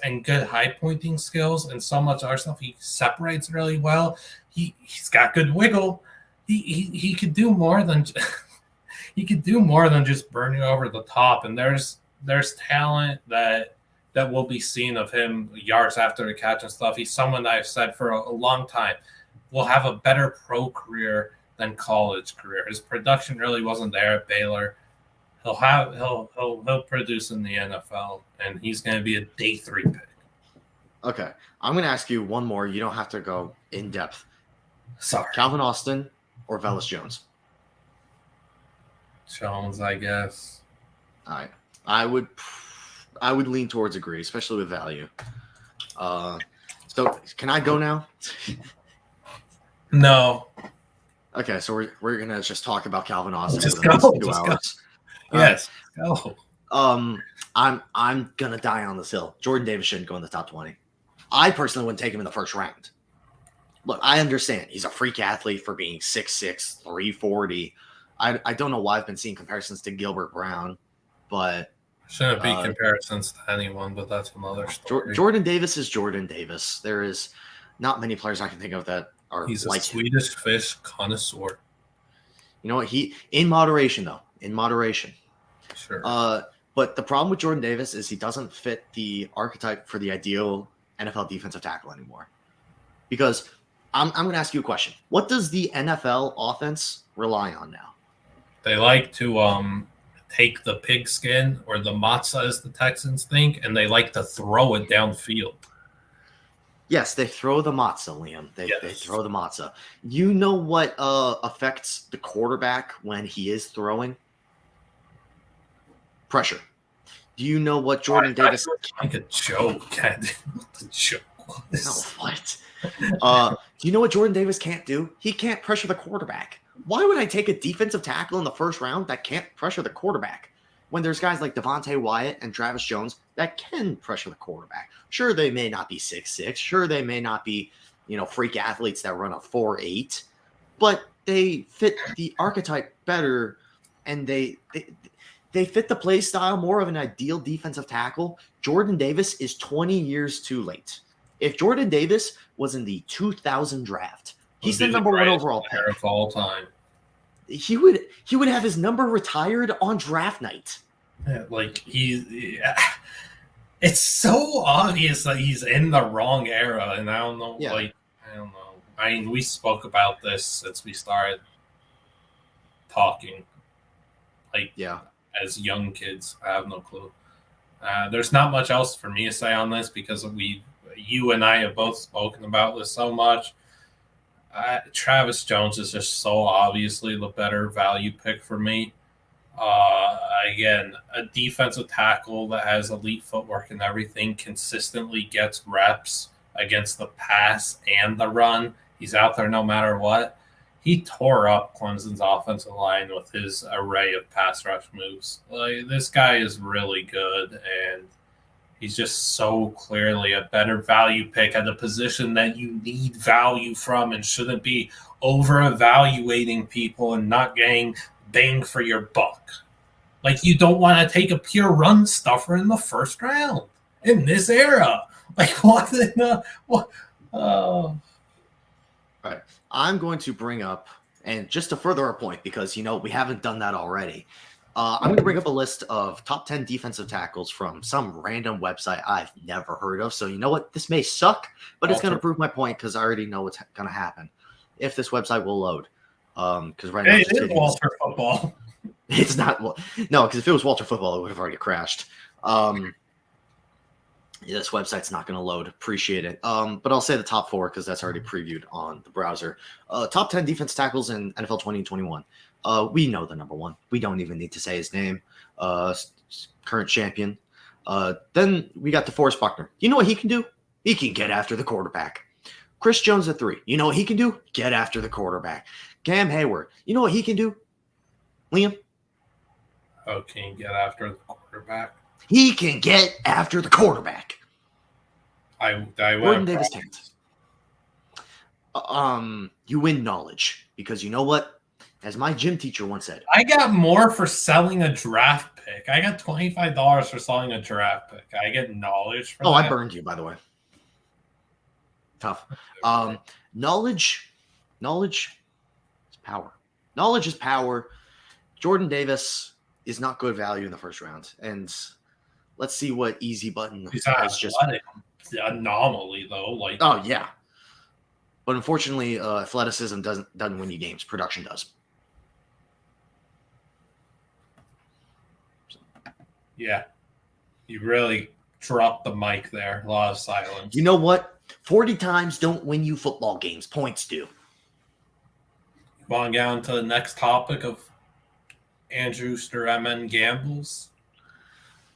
Speaker 2: and good high pointing skills and so much other stuff. He separates really well. He's got good wiggle. He could do more than just burn you over the top. And there's talent that will be seen of him yards after the catch and stuff. He's someone that I've said for a long time will have a better pro career than college career. His production really wasn't there at Baylor. He'll produce in the NFL, and he's going to be a day 3 pick.
Speaker 1: Okay, I'm going to ask you one more. You don't have to go in depth.
Speaker 2: Sorry,
Speaker 1: Calvin Austin or Velus Jones?
Speaker 2: Jones, I guess.
Speaker 1: All right, I would lean towards agree, especially with value. So can I go now?
Speaker 2: No.
Speaker 1: Okay, so we're gonna just talk about Calvin Austin
Speaker 2: Just
Speaker 1: for the next
Speaker 2: go,
Speaker 1: 2
Speaker 2: just
Speaker 1: hours.
Speaker 2: Yes, go.
Speaker 1: I'm gonna die on this hill. Jordan Davis shouldn't go in the top 20. I personally wouldn't take him in the first round. Look, I understand he's a freak athlete for being 6'6", 340. I don't know why I've been seeing comparisons to Gilbert Brown, but
Speaker 2: shouldn't be comparisons to anyone, but that's another story.
Speaker 1: Jordan Davis is Jordan Davis. There is not many players I can think of that are
Speaker 2: He's
Speaker 1: like
Speaker 2: a Swedish fish connoisseur.
Speaker 1: You know what? In moderation, though. In moderation.
Speaker 2: Sure.
Speaker 1: But the problem with Jordan Davis is he doesn't fit the archetype for the ideal NFL defensive tackle anymore. Because I'm going to ask you a question. What does the NFL offense rely on now?
Speaker 2: They like to take the pigskin or the matzah, as the Texans think, and they like to throw it downfield.
Speaker 1: Yes, they throw the matzah, Liam. They throw the matzah. You know what affects the quarterback when he is throwing? Pressure. Do you know what Jordan Davis?
Speaker 2: Like a joke. What the joke was?
Speaker 1: No, what? Do you know what Jordan Davis can't do? He can't pressure the quarterback. Why would I take a defensive tackle in the first round that can't pressure the quarterback when there's guys like Devontae Wyatt and Travis Jones that can pressure the quarterback? Sure, they may not be 6'6". Sure, they may not be, freak athletes that run a 4.8, but they fit the archetype better, and they fit the play style more of an ideal defensive tackle. Jordan Davis is 20 years too late. If Jordan Davis was in the 2000 draft, he's the number 1 overall pick
Speaker 2: of all time.
Speaker 1: He would have his number retired on draft night.
Speaker 2: Yeah, it's so obvious that he's in the wrong era, and I don't know.
Speaker 1: Yeah.
Speaker 2: I don't know. I mean, we spoke about this since we started talking. As young kids, I have no clue. There's not much else for me to say on this because you and I have both spoken about this so much. Travis Jones is just so obviously the better value pick for me. Again, a defensive tackle that has elite footwork and everything consistently gets reps against the pass and the run. He's out there no matter what. He tore up Clemson's offensive line with his array of pass rush moves. This guy is really good, and he's just so clearly a better value pick at a position that you need value from and shouldn't be over-evaluating people and not getting bang for your buck. You don't want to take a pure run stuffer in the first round in this era. What?
Speaker 1: All right. I'm going to bring up, and just to further our point, because, we haven't done that already, I'm going to bring up a list of top 10 defensive tackles from some random website I've never heard of. So you know what? This may suck, but it's going to prove my point because I already know what's going to happen if this website will load. Because right now
Speaker 2: it is Walter Football.
Speaker 1: It's not. No, because if it was Walter Football, it would have already crashed. This website's not going to load. Appreciate it. But I'll say the top 4 because that's already previewed on the browser. Top 10 defense tackles in NFL 2021. We know the number one. We don't even need to say his name. Current champion. Then we got DeForest Buckner. You know what he can do? He can get after the quarterback. Chris Jones at 3. You know what he can do? Get after the quarterback. Cam Hayward. You know what he can do? Liam?
Speaker 2: Oh, can you get after the quarterback?
Speaker 1: He can get after the quarterback. Gordon Davis can't. You win knowledge because you know what? As my gym teacher once said,
Speaker 2: I got more for selling a draft pick. I got $25 for selling a draft pick. I get knowledge for that.
Speaker 1: I burned you, by the way. Tough. Knowledge is power. Knowledge is power. Jordan Davis is not good value in the first round. And let's see what easy button has just
Speaker 2: anomaly though.
Speaker 1: Oh yeah. But unfortunately, athleticism doesn't win you games. Production does.
Speaker 2: Yeah. You really dropped the mic there. A lot of silence.
Speaker 1: You know what? 40 times don't win you football games. Points do.
Speaker 2: Want to get on to the next topic of Andrew MN gambles?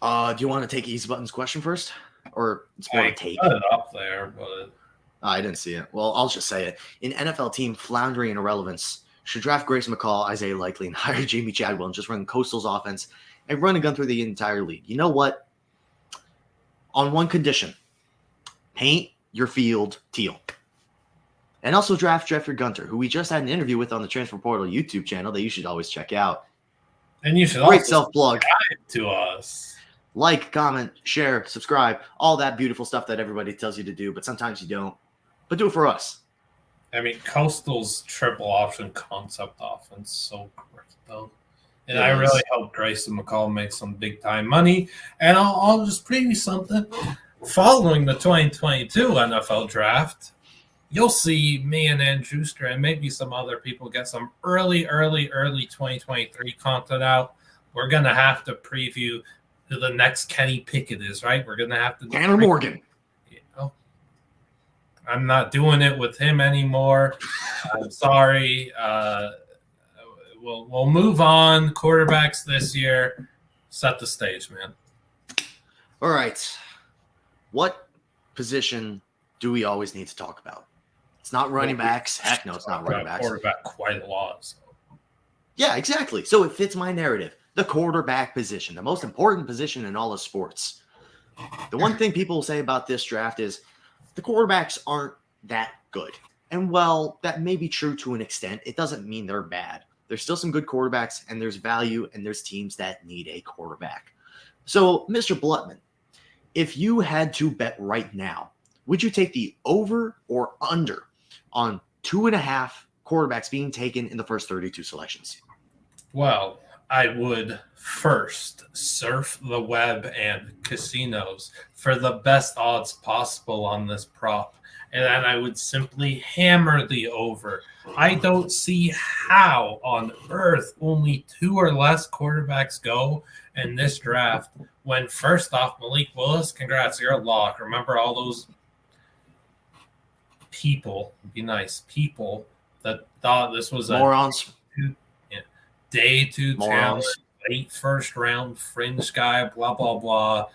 Speaker 1: Do you want to take Easy Button's question first? Or it's more a take?
Speaker 2: I put it up there, but...
Speaker 1: I didn't see it. Well, I'll just say it. An NFL team floundering in irrelevance should draft Grace McCall, Isaiah Likely, and hire Jamie Chadwell and just run Coastal's offense and run a gun through the entire league. You know what? On one condition. Paint your field teal. And also draft Jeffrey Gunter, who we just had an interview with on the Transfer Portal YouTube channel that you should always check out.
Speaker 2: And you should
Speaker 1: Great self-plug
Speaker 2: to us.
Speaker 1: Like, comment, share, subscribe, all that beautiful stuff that everybody tells you to do, but sometimes you don't. But do it for us.
Speaker 2: I mean, Coastal's triple option concept offense so great, though. And I really hope Grayson McCall makes some big-time money. And I'll just preview something. Following the 2022 NFL Draft, you'll see me and Andrew and maybe some other people get some early 2023 content out. We're going to have to preview who the next Kenny Pickett is, right? We're going to have to...
Speaker 1: Tanner Morgan.
Speaker 2: You know, I'm not doing it with him anymore. I'm sorry. We'll move on. Quarterbacks this year. Set the stage, man.
Speaker 1: All right. What position do we always need to talk about? It's not running backs. Heck no, it's not running backs.
Speaker 2: Quarterback quite a lot. So.
Speaker 1: Yeah, exactly. So it fits my narrative. The quarterback position, the most important position in all of sports. The one thing people say about this draft is the quarterbacks aren't that good. And while that may be true to an extent, it doesn't mean they're bad. There's still some good quarterbacks, and there's value, and there's teams that need a quarterback. So, Mr. Blutman, if you had to bet right now, would you take the over or under on 2.5 quarterbacks being taken in the first 32 selections?
Speaker 2: Well, I would first surf the web and casinos for the best odds possible on this prop. And then I would simply hammer the over. I don't see how on earth only 2 or less quarterbacks go in this draft when, first off, Malik Willis, congrats, you're a lock. Remember all those people that thought this was
Speaker 1: morons.
Speaker 2: Day 2
Speaker 1: morons.
Speaker 2: Talent, late first round fringe guy, blah, blah, blah.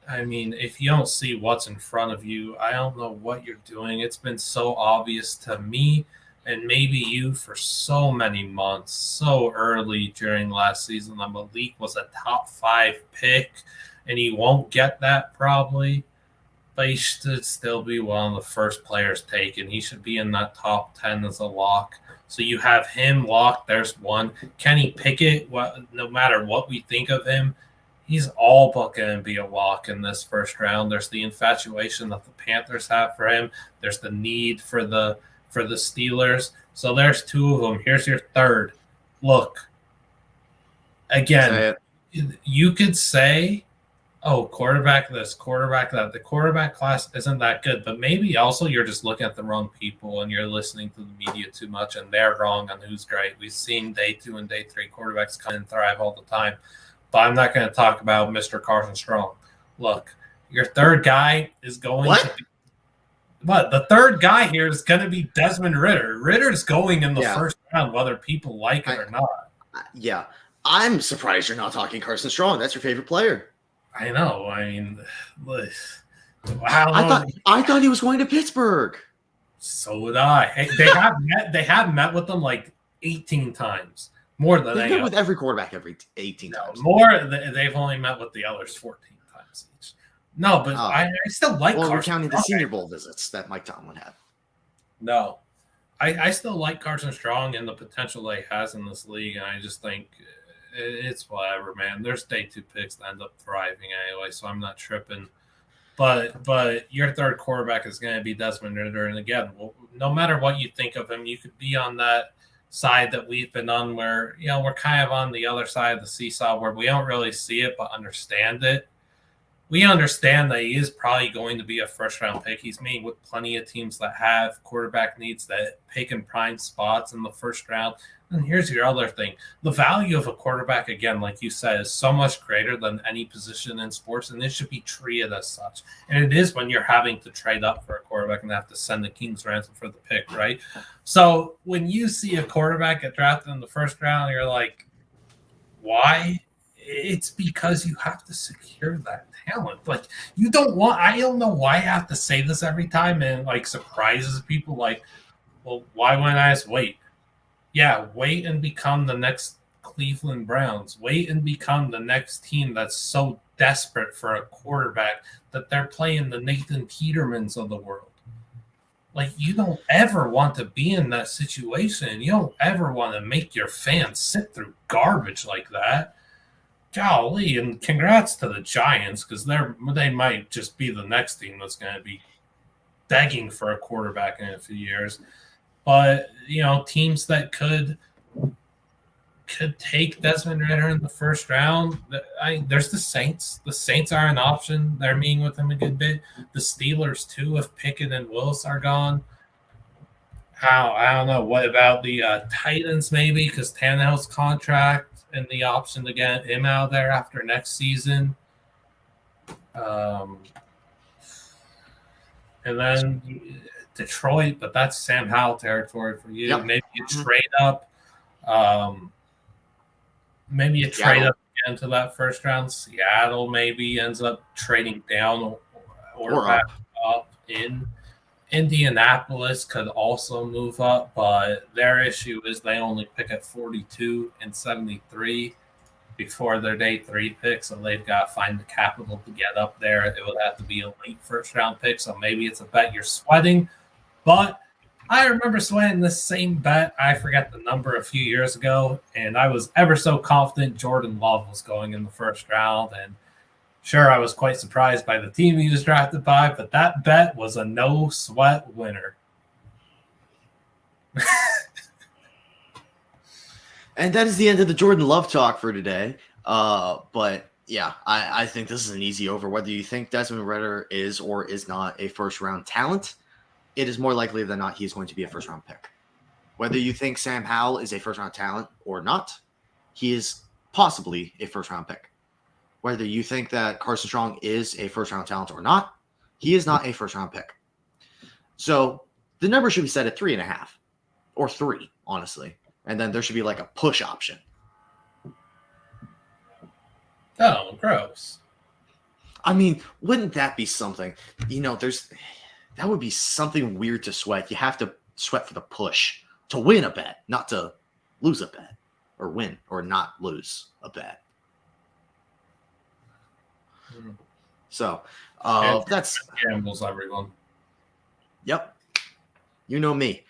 Speaker 2: I mean, if you don't see what's in front of you, I don't know what you're doing. It's been so obvious to me and maybe you for so many months, so early during last season that Malik was a top 5 pick, and he won't get that probably, but he should still be one of the first players taken. He should be in that top 10 as a lock. So you have him locked. There's one. Kenny Pickett, no matter what we think of him, he's all but going to be a lock in this first round. There's the infatuation that the Panthers have for him. There's the need for the Steelers. So there's 2 of them. Here's your third. Look, again, you could say, oh, quarterback this, quarterback that. The quarterback class isn't that good, but maybe also you're just looking at the wrong people and you're listening to the media too much and they're wrong on who's great. We've seen day 2 and day 3 quarterbacks come and thrive all the time. But I'm not going to talk about Mr. Carson Strong. Look, your third guy is going to be – but the third guy here is going to be Desmond Ridder. Ritter's going in the first round, whether people like it or not.
Speaker 1: Yeah. I'm surprised you're not talking Carson Strong. That's your favorite player.
Speaker 2: I know. I mean, look,
Speaker 1: I thought he was going to Pittsburgh.
Speaker 2: So would I. Hey, they have met with them like 18 times. More than
Speaker 1: They've met with every quarterback every 18 times.
Speaker 2: More, they've only met with the others 14 times each. No, but I still like
Speaker 1: Carson.
Speaker 2: Well,
Speaker 1: we're counting the Senior Bowl visits that Mike Tomlin had.
Speaker 2: No. I still like Carson Strong and the potential that he has in this league, and I just think it's whatever, man. There's day 2 picks that end up thriving anyway, so I'm not tripping. But your third quarterback is going to be Desmond Ridder, and again, no matter what you think of him, you could be on that side that we've been on where, we're kind of on the other side of the seesaw where we don't really see it but understand it. We understand that he is probably going to be a first-round pick. He's meeting with plenty of teams that have quarterback needs that pick in prime spots in the first round. And here's your other thing. The value of a quarterback, again, like you said, is so much greater than any position in sports, and it should be treated as such. And it is when you're having to trade up for a quarterback and have to send the king's ransom for the pick, right? So when you see a quarterback get drafted in the first round, you're like, why? It's because you have to secure that talent. Like, I don't know why I have to say this every time and like surprises people like, well, why wouldn't I just wait? Yeah, wait and become the next Cleveland Browns. Wait and become the next team that's so desperate for a quarterback that they're playing the Nathan Petermans of the world. Like, you don't ever want to be in that situation. You don't ever want to make your fans sit through garbage like that. Golly, and congrats to the Giants, because they might just be the next team that's going to be begging for a quarterback in a few years. But, teams that could take Desmond Ridder in the first round, there's the Saints. The Saints are an option. They're meeting with him a good bit. The Steelers, too, if Pickett and Willis are gone. I don't know. What about the Titans, maybe, because Tannehill's contract and the option to get him out there after next season. And then Detroit, but that's Sam Howell territory for you. Yep. Maybe you trade up. Maybe you trade up again to that first round. Seattle maybe ends up trading down or back up in. Indianapolis could also move up, but their issue is they only pick at 42 and 73 before their day 3 pick, so they've got to find the capital to get up there. It would have to be a late first-round pick, so maybe it's a bet you're sweating. But I remember sweating this same bet, I forget the number, a few years ago, and I was ever so confident Jordan Love was going in the first round, and sure, I was quite surprised by the team he was drafted by, but that bet was a no-sweat winner.
Speaker 1: And that is the end of the Jordan Love talk for today. But, yeah, I think this is an easy over. Whether you think Desmond Ridder is or is not a first-round talent, it is more likely than not he's going to be a first-round pick. Whether you think Sam Howell is a first-round talent or not, he is possibly a first-round pick. Whether you think that Carson Strong is a first-round talent or not, he is not a first-round pick. So the number should be set at 3.5 or 3, honestly. And then there should be like a push option.
Speaker 2: Oh, gross.
Speaker 1: I mean, wouldn't that be something? That would be something weird to sweat. You have to sweat for the push to win a bet, not to lose a bet or win or not lose a bet. So that's
Speaker 2: gambles, everyone.
Speaker 1: Yep. You know me.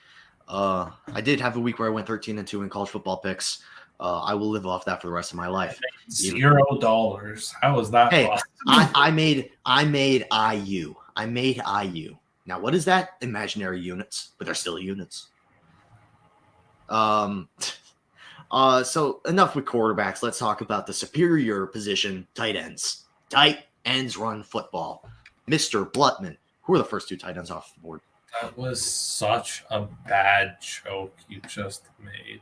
Speaker 1: I did have a week where I went 13-2 in college football picks. I will live off that for the rest of my life.
Speaker 2: $0. How was that?
Speaker 1: Hey, I made IU. I made IU. Now, what is that? Imaginary units, but they're still units. So enough with quarterbacks. Let's talk about the superior position, tight ends. Tight ends run football. Mr. Blutman. Who are the first 2 tight ends off the board?
Speaker 2: That was such a bad joke you just made.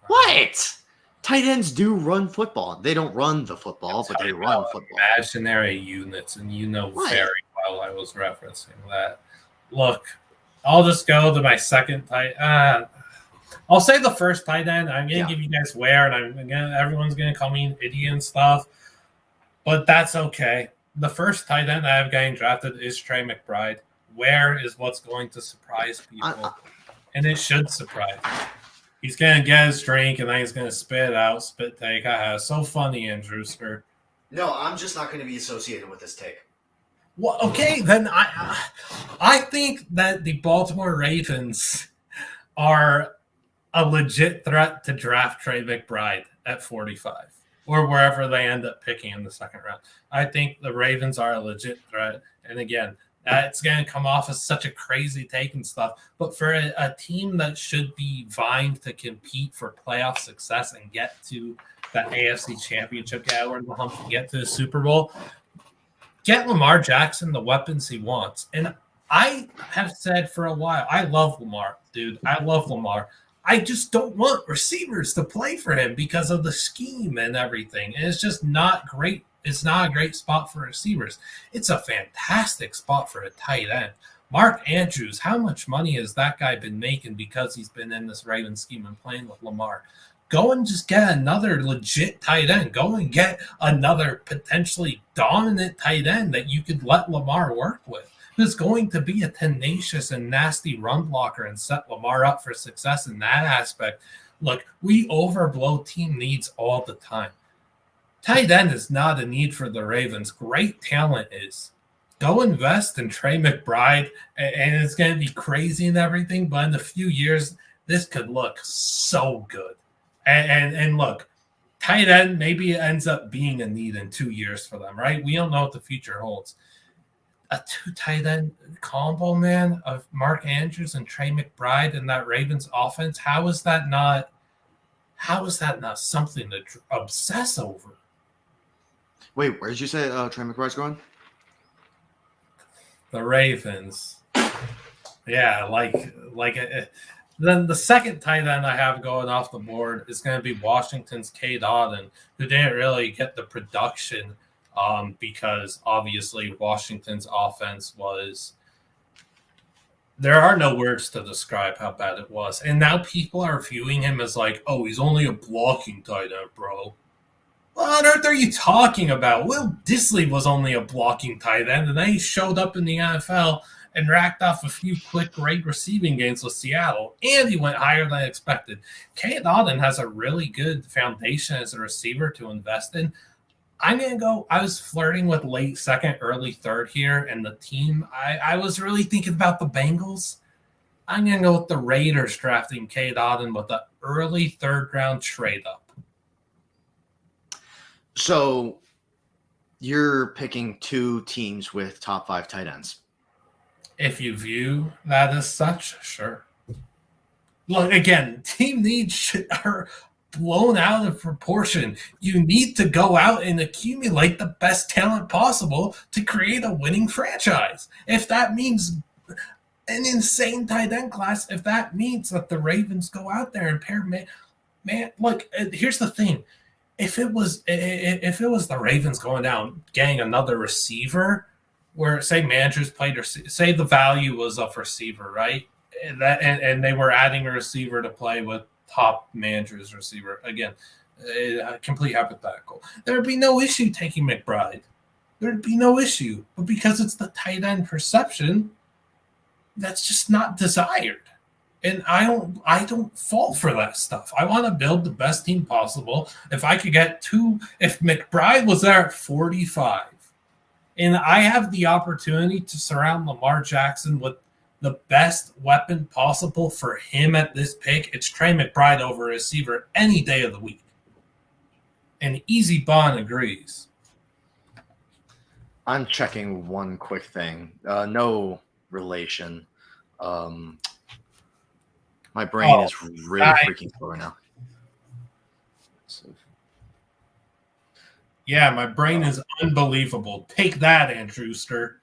Speaker 1: What? Tight ends do run football. They don't run the football, but they run football.
Speaker 2: Imaginary units, and very well I was referencing that. Look, I'll just go to my second tight. I'll say the first tight end. I'm gonna
Speaker 1: Yeah.
Speaker 2: give you guys where, and everyone's gonna call me an idiot and stuff, but that's okay. The first tight end I have getting drafted is Trey McBride. Where is what's going to surprise people, and it should surprise. He's gonna get his drink, and then he's gonna spit it out, spit take. So funny, Andrewster.
Speaker 1: No, I'm just not going to be associated with this take.
Speaker 2: Well, okay, then I think that the Baltimore Ravens are a legit threat to draft Trey McBride at 45 or wherever they end up picking in the second round. I think the Ravens are a legit threat. And again, it's going to come off as such a crazy take and stuff. But for a team that should be vying to compete for playoff success and get to that AFC Championship, get over the hump and get to the Super Bowl, get Lamar Jackson the weapons he wants. And I have said for a while, I love Lamar, dude. I love Lamar. I just don't want receivers to play for him because of the scheme and everything. And it's just not great. It's not a great spot for receivers. It's a fantastic spot for a tight end. Mark Andrews, how much money has that guy been making because he's been in this Ravens scheme and playing with Lamar? Go and just get another legit tight end. Go and get another potentially dominant tight end that you could let Lamar work with. Who's going to be a tenacious and nasty run blocker and set Lamar up for success in that aspect. Look, we overblow team needs all the time. Tight end is not a need for the Ravens. Great talent is. Go invest in Trey McBride, and it's going to be crazy and everything, but in a few years, this could look so good. And look, tight end, maybe it ends up being a need in 2 years for them, right? We don't know what the future holds. A two tight end combo, man, of Mark Andrews and Trey McBride in that Ravens offense. How is that not something to obsess over?
Speaker 1: Wait, where did you say Trey McBride's going?
Speaker 2: The Ravens. Yeah, then the second tight end I have going off the board is going to be Washington's Cade Otton, who didn't really get the production because obviously Washington's offense was – there are no words to describe how bad it was. And now people are viewing him as like, oh, he's only a blocking tight end, bro. What on earth are you talking about? Will Disley was only a blocking tight end, and then he showed up in the NFL and racked off a few quick, great receiving games with Seattle, and he went higher than expected. Cade Otton has a really good foundation as a receiver to invest in. I'm going to go – I was flirting with late second, early third here, and the team – I was really thinking about the Bengals. I'm going to go with the Raiders drafting Cade Otton with the early third-round trade-up.
Speaker 1: So you're picking two teams with top 5 tight ends.
Speaker 2: If you view that as such, sure. Look, again, team needs are blown out of proportion. You need to go out and accumulate the best talent possible to create a winning franchise. If that means an insane tight end class, if that means that the Ravens go out there and pair man, look, here's the thing. If it was the Ravens going down getting another receiver, where say managers played or say the value was of receiver, right? And they were adding a receiver to play with top managers receiver again, complete hypothetical. There'd be no issue taking McBride. There'd be no issue, but because it's the tight end perception, that's just not desired. And I don't fall for that stuff. I want to build the best team possible. If I could get if McBride was there at 45, and I have the opportunity to surround Lamar Jackson with the best weapon possible for him at this pick, it's Trey McBride over a receiver any day of the week. And Easy Bond agrees.
Speaker 1: I'm checking one quick thing. No relation. My brain is really freaking slow right now.
Speaker 2: Yeah, my brain is unbelievable. Take that, Andrewster.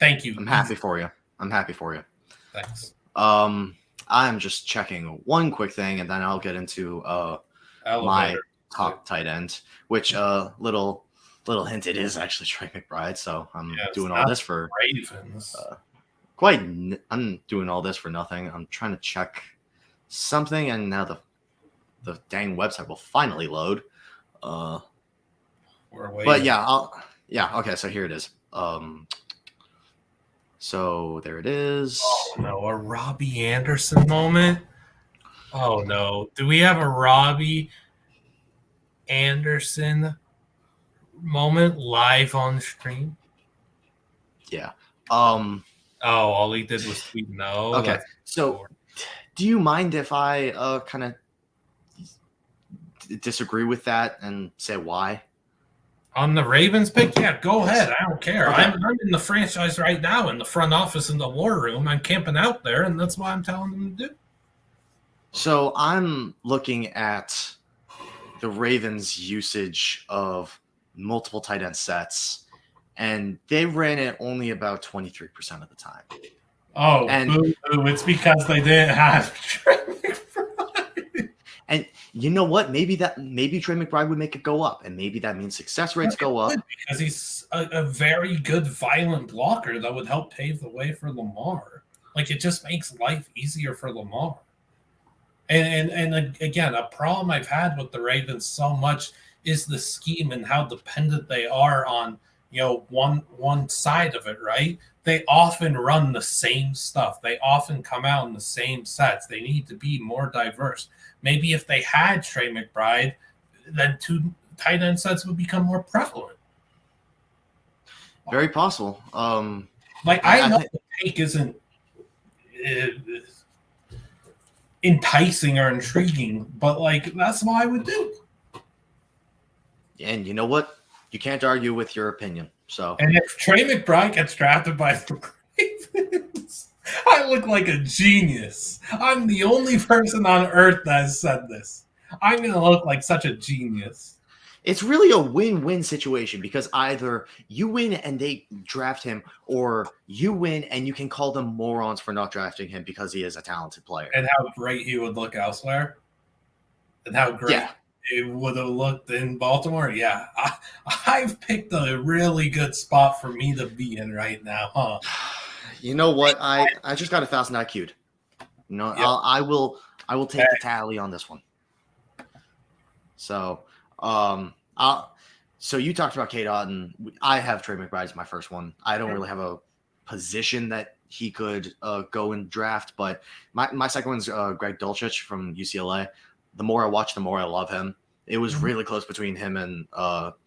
Speaker 2: Thank you.
Speaker 1: I'm happy for you.
Speaker 2: Thanks.
Speaker 1: I'm just checking one quick thing, and then I'll get into my top tight end, which little hint, it is actually Trey McBride. So I'm doing all this for
Speaker 2: Ravens.
Speaker 1: I'm doing all this for nothing. I'm trying to check something, and now the dang website will finally load.
Speaker 2: We're waiting.
Speaker 1: But yeah, okay, so here it is. So there it is.
Speaker 2: Oh no, a Robbie Anderson moment. Oh no, do we have a Robbie Anderson moment live on stream?
Speaker 1: Yeah.
Speaker 2: Oh, all he did was tweet no.
Speaker 1: Okay, so do you mind if I kind of disagree with that and say why?
Speaker 2: On the Ravens pick? Yeah, go ahead. I don't care.
Speaker 1: Okay.
Speaker 2: I'm in the franchise right now, in the front office, in the war room. I'm camping out there, and that's what I'm telling them to do.
Speaker 1: So I'm looking at the Ravens' usage of multiple tight end sets, and they ran it only about 23% of the time.
Speaker 2: Oh,
Speaker 1: and
Speaker 2: boo-hoo. It's because they didn't have Trey McBride.
Speaker 1: And you know what? Maybe Trey McBride would make it go up, and maybe that means success rates go up.
Speaker 2: Because he's a very good violent blocker that would help pave the way for Lamar. Like, it just makes life easier for Lamar. And again, a problem I've had with the Ravens so much is the scheme and how dependent they are on, one side of it, right? They often run the same stuff. They often come out in the same sets. They need to be more diverse. Maybe if they had Trey McBride, then 2 tight end sets would become more prevalent.
Speaker 1: Very possible.
Speaker 2: I know the take isn't enticing or intriguing, but that's what I would do.
Speaker 1: And you know what? You can't argue with your opinion. So,
Speaker 2: and if Trey McBride gets drafted by the Ravens, I look like a genius. I'm the only person on earth that has said this. I'm going to look like such a genius.
Speaker 1: It's really a win-win situation because either you win and they draft him, or you win and you can call them morons for not drafting him because he is a talented player.
Speaker 2: And how great he would look elsewhere. And how great it would have looked in Baltimore. Yeah, I've picked a really good spot for me to be in right now, huh?
Speaker 1: You know what? I just got 1,000 IQ'd. Yep. I will take the tally on this one. So, so you talked about Cade Otton. I have Trey McBride as my first one. I don't really have a position that he could go and draft, but my second one's Greg Dulcich from UCLA. The more I watch, the more I love him. It was really close between him and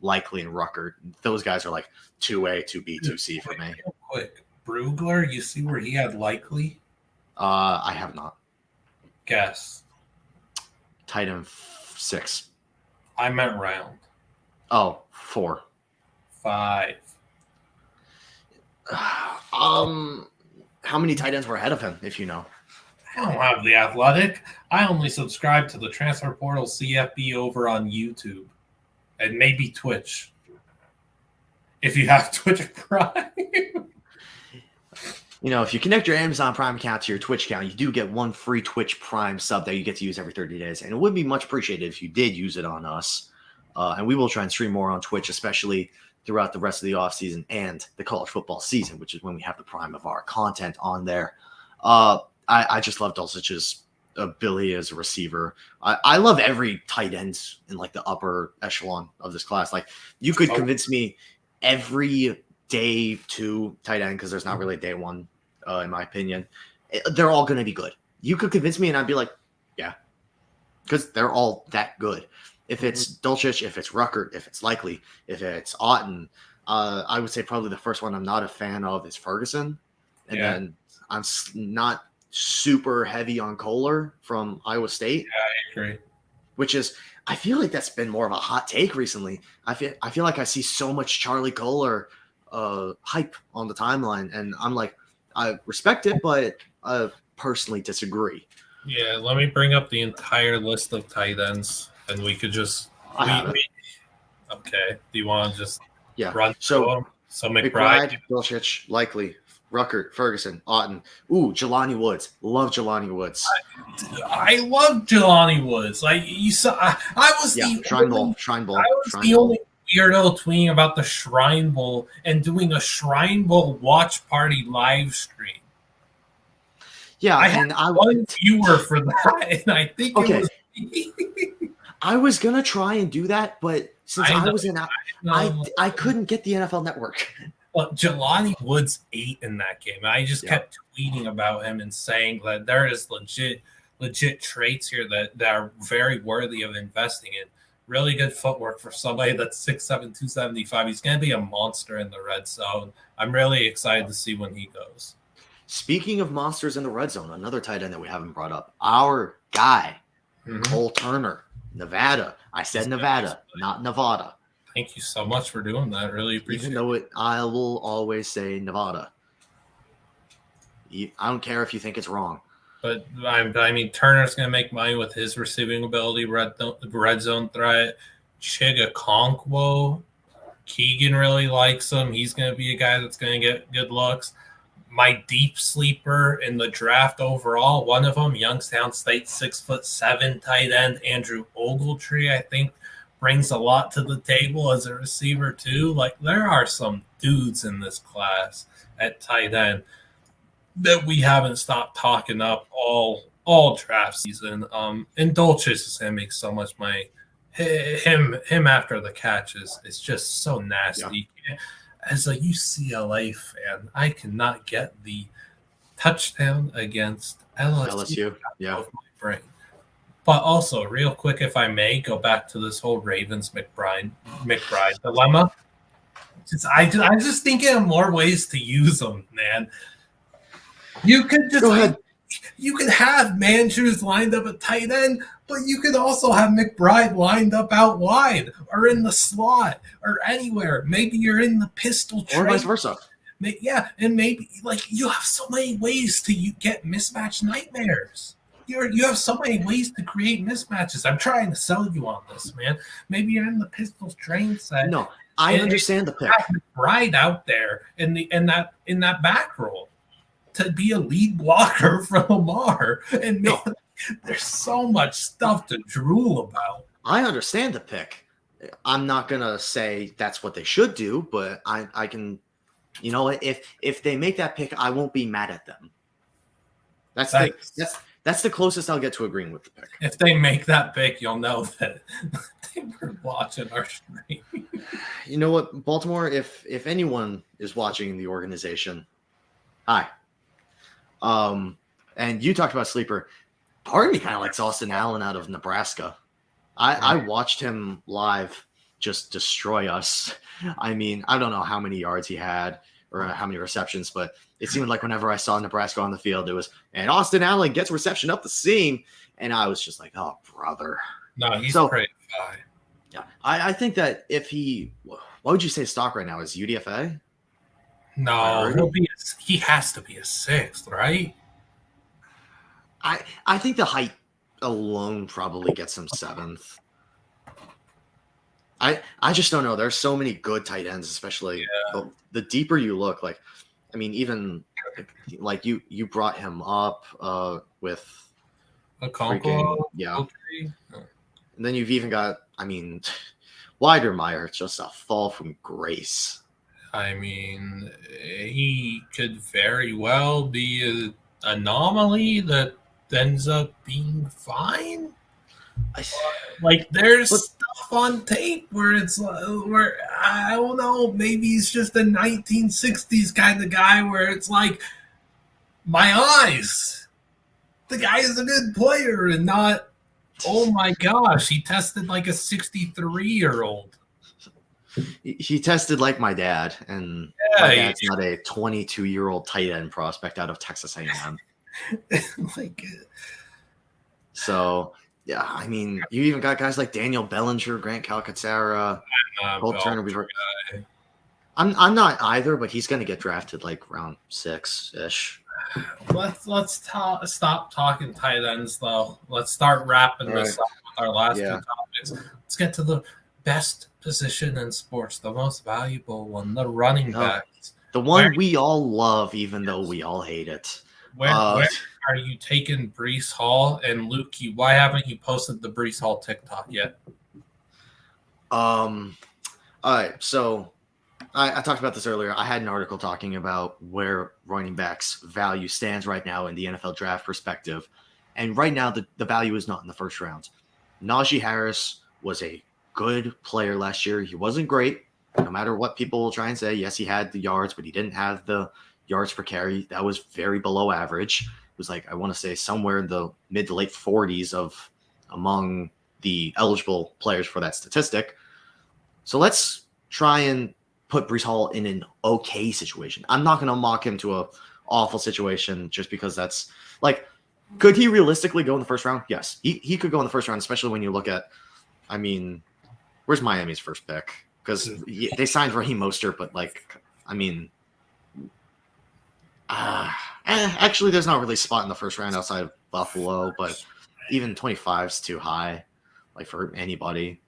Speaker 1: Likely and Ruckert. Those guys are like 2A, 2B, 2C for me.
Speaker 2: Real quick, Brugler, you see where he had Likely?
Speaker 1: I have not.
Speaker 2: Guess.
Speaker 1: Tight end 6.
Speaker 2: I meant round.
Speaker 1: Oh, 4.
Speaker 2: 5.
Speaker 1: How many tight ends were ahead of him, if you know?
Speaker 2: I don't have The Athletic. I only subscribe to the Transfer Portal CFB over on YouTube and maybe Twitch. If you have Twitch Prime.
Speaker 1: If you connect your Amazon Prime account to your Twitch account, you do get 1 free Twitch Prime sub that you get to use every 30 days. And it would be much appreciated if you did use it on us. And we will try and stream more on Twitch, especially throughout the rest of the offseason and the college football season, which is when we have the prime of our content on there. I just love Dulcich's ability as a receiver. I love every tight end in the upper echelon of this class. You could convince me every day 2 tight end, because there's not really a day 1, in my opinion. They're all going to be good. You could convince me and I'd be like, yeah, because they're all that good. If it's Dulcich, if it's Ruckert, if it's Likely, if it's Otton, I would say probably the first one I'm not a fan of is Ferguson. And then I'm not super heavy on Kohler from Iowa State.
Speaker 2: Yeah, I agree.
Speaker 1: Which is, I feel like that's been more of a hot take recently. I feel like I see so much Charlie Kohler hype on the timeline, and I'm like, I respect it, but I personally disagree.
Speaker 2: Yeah, let me bring up the entire list of tight ends, and we could just. Okay. Do you want to just run through them? So McBride,
Speaker 1: Dulcich, Likely, Ruckert, Ferguson, Otton. Ooh, Jelani Woods. Love Jelani Woods.
Speaker 2: I love Jelani Woods. You saw, I was the
Speaker 1: Shrine Bowl.
Speaker 2: I was the only weirdo tweeting about the Shrine Bowl and doing a Shrine Bowl watch party live stream.
Speaker 1: Yeah,
Speaker 2: I had one viewer for that, and I think it was me.
Speaker 1: I was gonna try and do that, but since I couldn't get the NFL Network.
Speaker 2: Well, Jelani Woods ate in that game. I just kept tweeting about him and saying that there is legit traits here that are very worthy of investing in. Really good footwork for somebody that's 6'7", 275. He's going to be a monster in the red zone. I'm really excited to see when he goes.
Speaker 1: Speaking of monsters in the red zone, another tight end that we haven't brought up, our guy, Cole Turner, Nevada. I said Nevada, not Nevada.
Speaker 2: Thank you so much for doing that. Really appreciate it.
Speaker 1: Even though I will always say Nevada. I don't care if you think it's wrong.
Speaker 2: But I mean, Turner's going to make money with his receiving ability, red zone threat. Chigakonkwo, Keegan really likes him. He's going to be a guy that's going to get good looks. My deep sleeper in the draft overall, one of them, Youngstown State 6'7" tight end Andrew Ogletree, I think brings a lot to the table as a receiver too. Like, there are some dudes in this class at tight end that we haven't stopped talking up all draft season. And Dolchich is gonna make so much money. Him after the catches is just so nasty. Yeah. As a UCLA fan, I cannot get the touchdown against LSU out of my brain. But also, real quick, if I may, go back to this whole Ravens McBride dilemma. I just thinking of more ways to use them, man. You could just
Speaker 1: go ahead.
Speaker 2: You could have Mandrews lined up at tight end, but you could also have McBride lined up out wide or in the slot or anywhere. Maybe you're in the pistol tray.
Speaker 1: Or vice versa.
Speaker 2: Yeah, and maybe you have so many ways to get mismatch nightmares. You have so many ways to create mismatches. I'm trying to sell you on this, man. Maybe you're in the Pistols train set.
Speaker 1: No, I understand the pick.
Speaker 2: Right out there in that back roll to be a lead blocker for Lamar. And man, there's so much stuff to drool about.
Speaker 1: I understand the pick. I'm not gonna say that's what they should do, but I can, if they make that pick, I won't be mad at them. That's the closest I'll get to agreeing with the pick.
Speaker 2: If they make that pick, you'll know that they were watching our stream.
Speaker 1: You know what, Baltimore, if anyone is watching the organization, hi. And you talked about sleeper. Part of me kind of likes Austin Allen out of Nebraska. I watched him live just destroy us. I mean, I don't know how many yards he had or how many receptions, but it seemed like whenever I saw Nebraska on the field, it was, and Austin Allen gets reception up the seam. And I was just like, oh, brother.
Speaker 2: No, he's a great guy.
Speaker 1: Yeah. I think that if what would you say stock right now is UDFA?
Speaker 2: No, he has to be a sixth, right?
Speaker 1: I think the height alone probably gets him seventh. I just don't know. There's so many good tight ends, especially the deeper you look. Like, I mean, even like you brought him up with
Speaker 2: Okonkwo.
Speaker 1: And then you've even got, I mean, Weidermeyer, just a fall from grace.
Speaker 2: I mean, he could very well be an anomaly that ends up being fine. Like, there's stuff on tape where it's where I don't know, maybe he's just a 1960s kind of guy where it's like, my eyes, the guy is a good player and not, oh my gosh, he tested like a 63-year-old.
Speaker 1: He tested like my dad, and my dad's not a 22-year-old tight end prospect out of Texas A&M. So, yeah, I mean, you even got guys like Daniel Bellinger, Grant Calcaterra, Cole Turner. I'm not either, but he's going to get drafted like round 6-ish.
Speaker 2: Let's stop talking tight ends, though. Let's start wrapping this up with our last two topics. Let's get to the best position in sports, the most valuable one, the running backs.
Speaker 1: The one we all love, even though we all hate it.
Speaker 2: Where are you taking Breece Hall and Lukey? Why haven't you posted the Breece Hall TikTok yet?
Speaker 1: All right, so I talked about this earlier. I had an article talking about where running backs value stands right now in the NFL draft perspective. And right now, the value is not in the first round. Najee Harris was a good player last year. He wasn't great, no matter what people will try and say. Yes, he had the yards, but he didn't have the yards per carry. That was very below average. It was like, I want to say somewhere in the mid to late 40s of among the eligible players for that statistic. So let's try and put Breece Hall in an okay situation. I'm not going to mock him to a awful situation just because that's like, could he realistically go in the first round? Yes, he could go in the first round, especially when you look at, I mean, where's Miami's first pick? Because they signed Raheem Mostert, but like, I mean, actually, there's not really a spot in the first round outside of Buffalo, but even 25 is too high, like for anybody.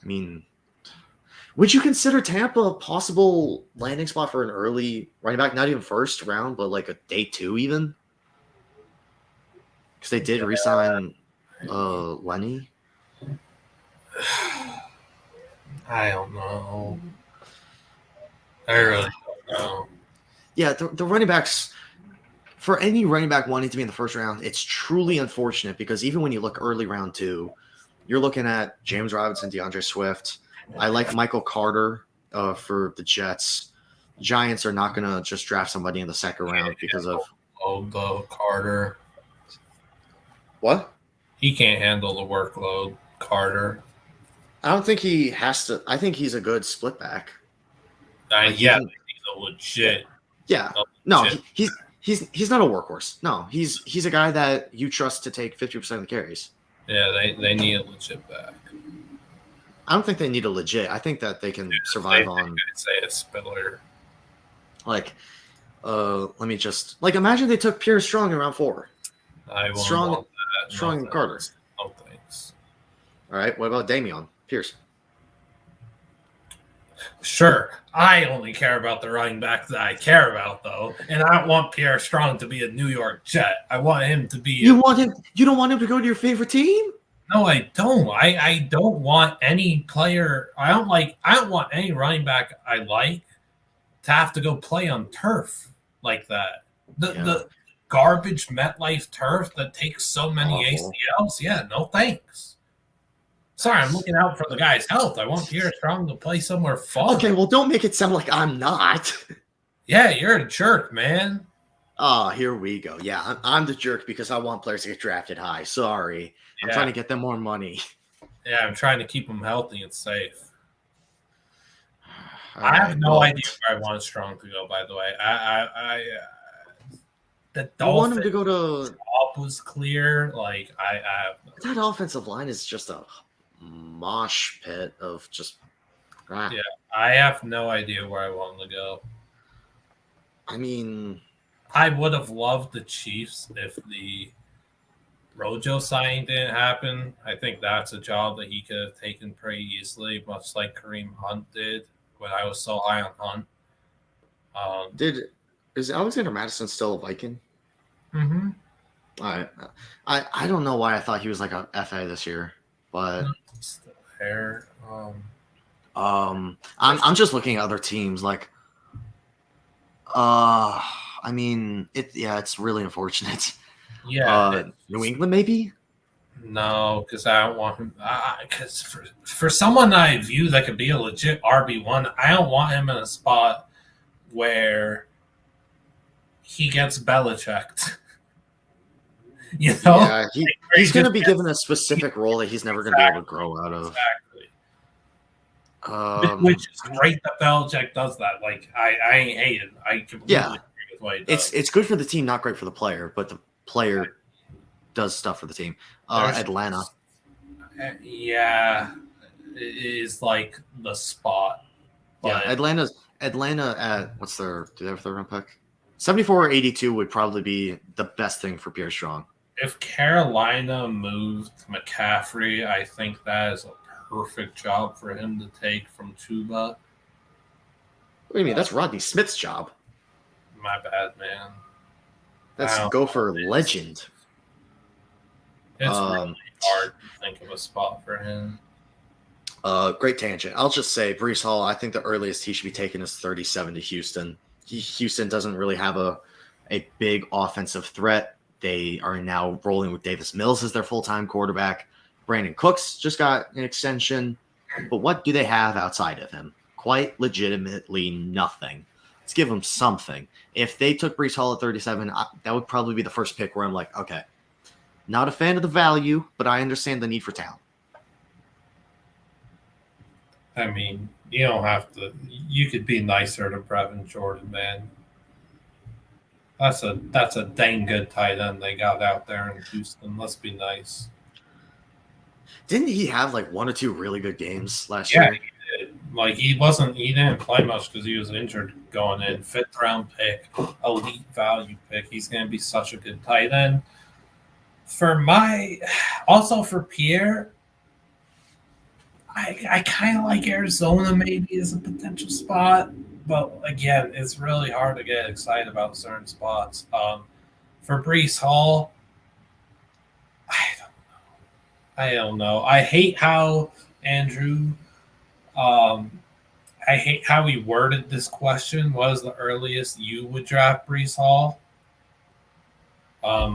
Speaker 1: I mean, would you consider Tampa a possible landing spot for an early running back? Not even first round, but like a day 2 even? Because they did re-sign Lenny.
Speaker 2: I don't know. I really don't know.
Speaker 1: Yeah, the running backs, for any running back wanting to be in the first round, it's truly unfortunate because even when you look early round 2, you're looking at James Robinson, DeAndre Swift. I like Michael Carter for the Jets. Giants are not going to just draft somebody in the second round because of
Speaker 2: Carter.
Speaker 1: What?
Speaker 2: He can't handle the workload, Carter.
Speaker 1: I don't think he has to. I think he's a good split back.
Speaker 2: Like he's a legit.
Speaker 1: Yeah. No, he's not a workhorse. No, he's a guy that you trust to take 50% of the carries.
Speaker 2: Yeah, they need a legit back.
Speaker 1: I don't think they need a legit. I think that they can survive on.
Speaker 2: I'd say a Spiller.
Speaker 1: Like, let me just imagine they took Pierre Strong in round 4.
Speaker 2: I won't want that.
Speaker 1: Strong and Carter.
Speaker 2: No thanks.
Speaker 1: All right. What about Dameon Pierce?
Speaker 2: Sure. I only care about the running back that I care about, though, and I don't want Pierre Strong to be a New York Jet. I want him to be.
Speaker 1: You want him? You don't want him to go to your favorite team?
Speaker 2: No, I don't. I don't want any player. I don't want any running back I like to have to go play on turf like that. The garbage MetLife turf that takes so many ACLs. Yeah, no thanks. Sorry, I'm looking out for the guy's health. I want Pierre Strong to play somewhere fun.
Speaker 1: Okay, well, don't make it sound like I'm not.
Speaker 2: Yeah, you're a jerk, man.
Speaker 1: Oh, here we go. Yeah, I'm the jerk because I want players to get drafted high. Sorry. I'm trying to get them more money.
Speaker 2: Yeah, I'm trying to keep them healthy and safe.
Speaker 1: I
Speaker 2: have no idea where I want Strong to go, by the way. The Dolphins,
Speaker 1: I want him to go to.
Speaker 2: Was clear. Like
Speaker 1: that offensive line is just a mosh pit of just crap.
Speaker 2: Yeah, I have no idea where I want him to go.
Speaker 1: I mean,
Speaker 2: I would have loved the Chiefs if the Rojo signing didn't happen. I think that's a job that he could have taken pretty easily, much like Kareem Hunt did when I was so high on Hunt.
Speaker 1: Is Alexander Madison still a Viking?
Speaker 2: Mm-hmm.
Speaker 1: I don't know why I thought he was like a FA this year, but
Speaker 2: still there.
Speaker 1: I'm just looking at other teams like I mean it's really unfortunate.
Speaker 2: Yeah,
Speaker 1: New England maybe.
Speaker 2: No, because I don't want him. Because for someone I view that could be a legit RB1, I don't want him in a spot where he gets Belichicked. You know,
Speaker 1: yeah, he's going to be given a specific role that he's never going to be able to grow out of.
Speaker 2: Exactly. Which is great that Belichick does that. Like I ain't hating. I completely agree with what he does.
Speaker 1: It's good for the team, not great for the player, but the player does stuff for the team. Atlanta.
Speaker 2: Yeah, it is like the spot.
Speaker 1: Yeah, Atlanta at what's their? Do they have a third round pick? 74 or 82 would probably be the best thing for Pierre Strong.
Speaker 2: If Carolina moved McCaffrey, I think that is a perfect job for him to take from Chuba.
Speaker 1: What do you mean? That's Rodney Smith's job.
Speaker 2: My bad, man.
Speaker 1: That's Gopher legend.
Speaker 2: It's really hard to think of a spot for him.
Speaker 1: Great tangent. I'll just say Breece Hall, I think the earliest he should be taken is 37 to Houston. Houston doesn't really have a big offensive threat. They are now rolling with Davis Mills as their full-time quarterback. Brandon Cooks just got an extension. But what do they have outside of him? Quite legitimately nothing. Let's give them something. If they took Breece Hall at 37, that would probably be the first pick where I'm like, okay, not a fan of the value, but I understand the need for talent.
Speaker 2: I mean, you don't have to. You could be nicer to Brevin Jordan, man. That's a dang good tight end they got out there in Houston. Let's be nice.
Speaker 1: Didn't he have like one or two really good games last year?
Speaker 2: Yeah, he did. Like he didn't play much because he was injured going in. 5th round pick, elite value pick. He's going to be such a good tight end. Also for Pierre, I kind of like Arizona maybe as a potential spot, but again, it's really hard to get excited about certain spots. For Breece Hall, I don't know. I hate how Andrew. I hate how he worded this question. What is the earliest you would draft Breece Hall?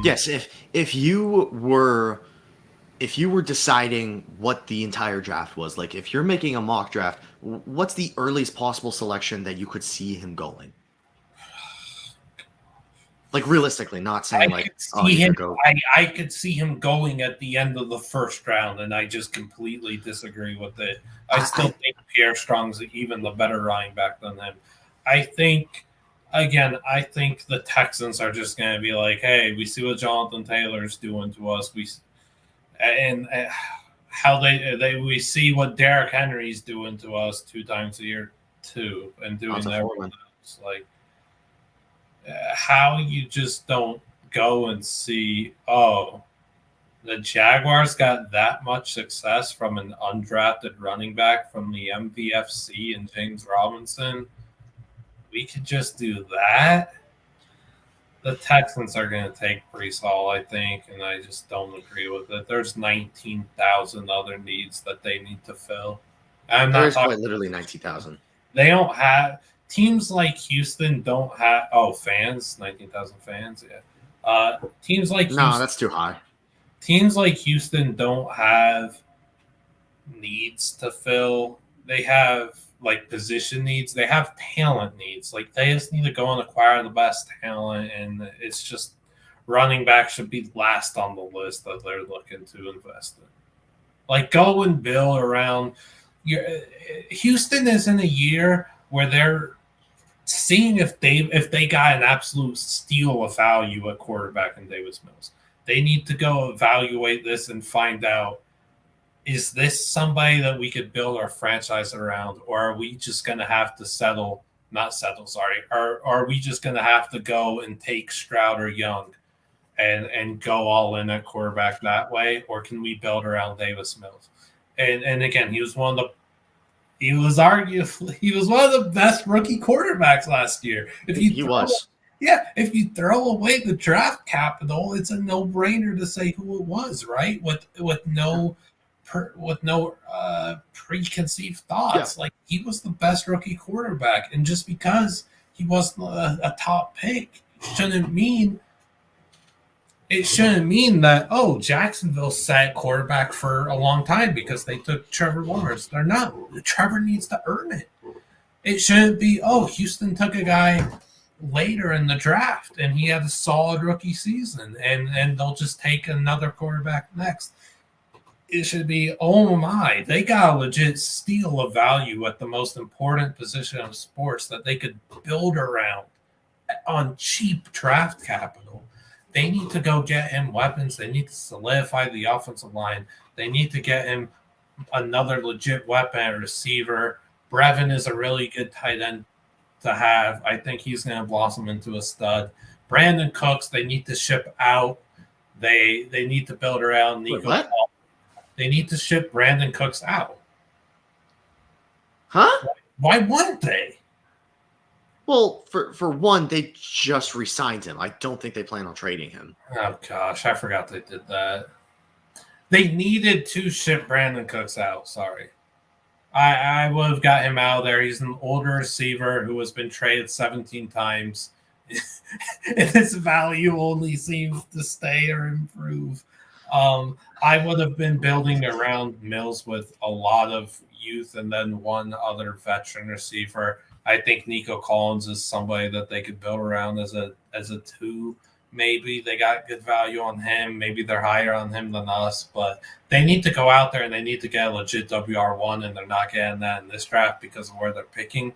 Speaker 1: Yes, if you were deciding what the entire draft was, like if you're making a mock draft, what's the earliest possible selection that you could see him going? Like realistically, not saying I
Speaker 2: could see him going at the end of the first round, and I just completely disagree with it. I still think Pierre Strong's even the better running back than him. I think the Texans are just going to be like, hey, we see what Jonathan Taylor's doing to us. We see what Derrick Henry's doing to us 2 times a year too, and doing that with us. Like how you just don't go and see, oh, the Jaguars got that much success from an undrafted running back from the MVFC and James Robinson. We could just do that. The Texans are going to take Breece Hall, I think, and I just don't agree with it. There's 19,000 other needs that they need to fill.
Speaker 1: There's quite literally 19,000.
Speaker 2: They don't have teams like Houston. Don't have 19,000 fans. Yeah, teams like Houston,
Speaker 1: that's too high.
Speaker 2: Teams like Houston don't have needs to fill. They have like position needs. They have talent needs. Like they just need to go and acquire the best talent, and it's just running back should be last on the list that they're looking to invest in. Like go and build around. Houston is in a year where they're seeing if they got an absolute steal of value at quarterback in Davis Mills. They need to go evaluate this and find out, is this somebody that we could build our franchise around, or are we just going to have to are we just going to have to go and take Stroud or Young and go all in at quarterback that way, or can we build around Davis Mills? And again, he was one of the best rookie quarterbacks last year. If you throw away the draft capital, it's a no-brainer to say who it was, right? With no preconceived thoughts. Yeah. Like he was the best rookie quarterback, and just because he wasn't a top pick shouldn't mean that Jacksonville sat quarterback for a long time because they took Trevor Lawrence. They're not. Trevor needs to earn it. It shouldn't be, Houston took a guy later in the draft and he had a solid rookie season and they'll just take another quarterback next. It should be, oh my, they got a legit steal of value at the most important position of sports that they could build around on cheap draft capital. They need to go get him weapons. They need to solidify the offensive line. They need to get him another legit weapon at receiver. Brevin is a really good tight end to have. I think he's going to blossom into a stud. Brandon Cooks, they need to ship out. They need to build around Nico.
Speaker 1: What?
Speaker 2: They need to ship Brandon Cooks out.
Speaker 1: Huh?
Speaker 2: Why wouldn't they?
Speaker 1: Well, for one, they just re-signed him. I don't think they plan on trading him.
Speaker 2: Oh, gosh. I forgot they did that. They needed to ship Brandon Cooks out. Sorry. I would have got him out of there. He's an older receiver who has been traded 17 times. And his value only seems to stay or improve. I would have been building around Mills with a lot of youth and then one other veteran receiver. I think Nico Collins is somebody that they could build around as a two. Maybe they got good value on him. Maybe they're higher on him than us, but they need to go out there and they need to get a legit WR1, and they're not getting that in this draft because of where they're picking.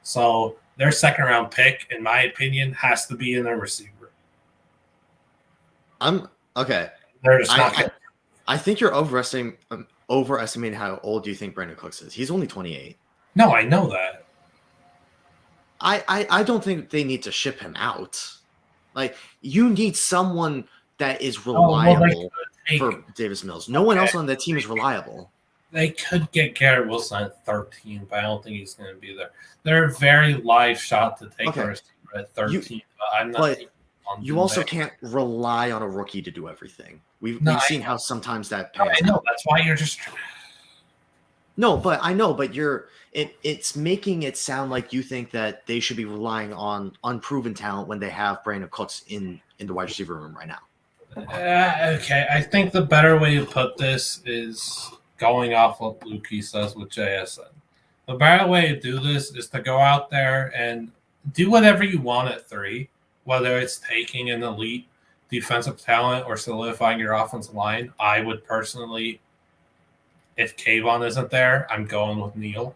Speaker 2: So their second round pick, in my opinion, has to be in a receiver.
Speaker 1: I'm okay.
Speaker 2: They're just not
Speaker 1: I think you're overestimating how old you think Brandon Cooks is. He's only 28.
Speaker 2: No, I know that.
Speaker 1: I don't think they need to ship him out. Like, you need someone that is reliable for Davis Mills. No one else on the team is reliable.
Speaker 2: They could get Garrett Wilson at 13, but I don't think he's going to be there. They're a very live shot to take a receiver at 13. But I'm not.
Speaker 1: But you also can't rely on a rookie to do everything. We've seen how sometimes that pans.
Speaker 2: I know. That's why you're just.
Speaker 1: No, but I know, but it's making it sound like you think that they should be relying on unproven talent when they have Brandon Cooks in the wide receiver room right now.
Speaker 2: Okay, I think the better way to put this is going off what Lukey says with JSN. The better way to do this is to go out there and do whatever you want at 3, whether it's taking an elite defensive talent or solidifying your offensive line. I would personally, if Kayvon isn't there, I'm going with Neal.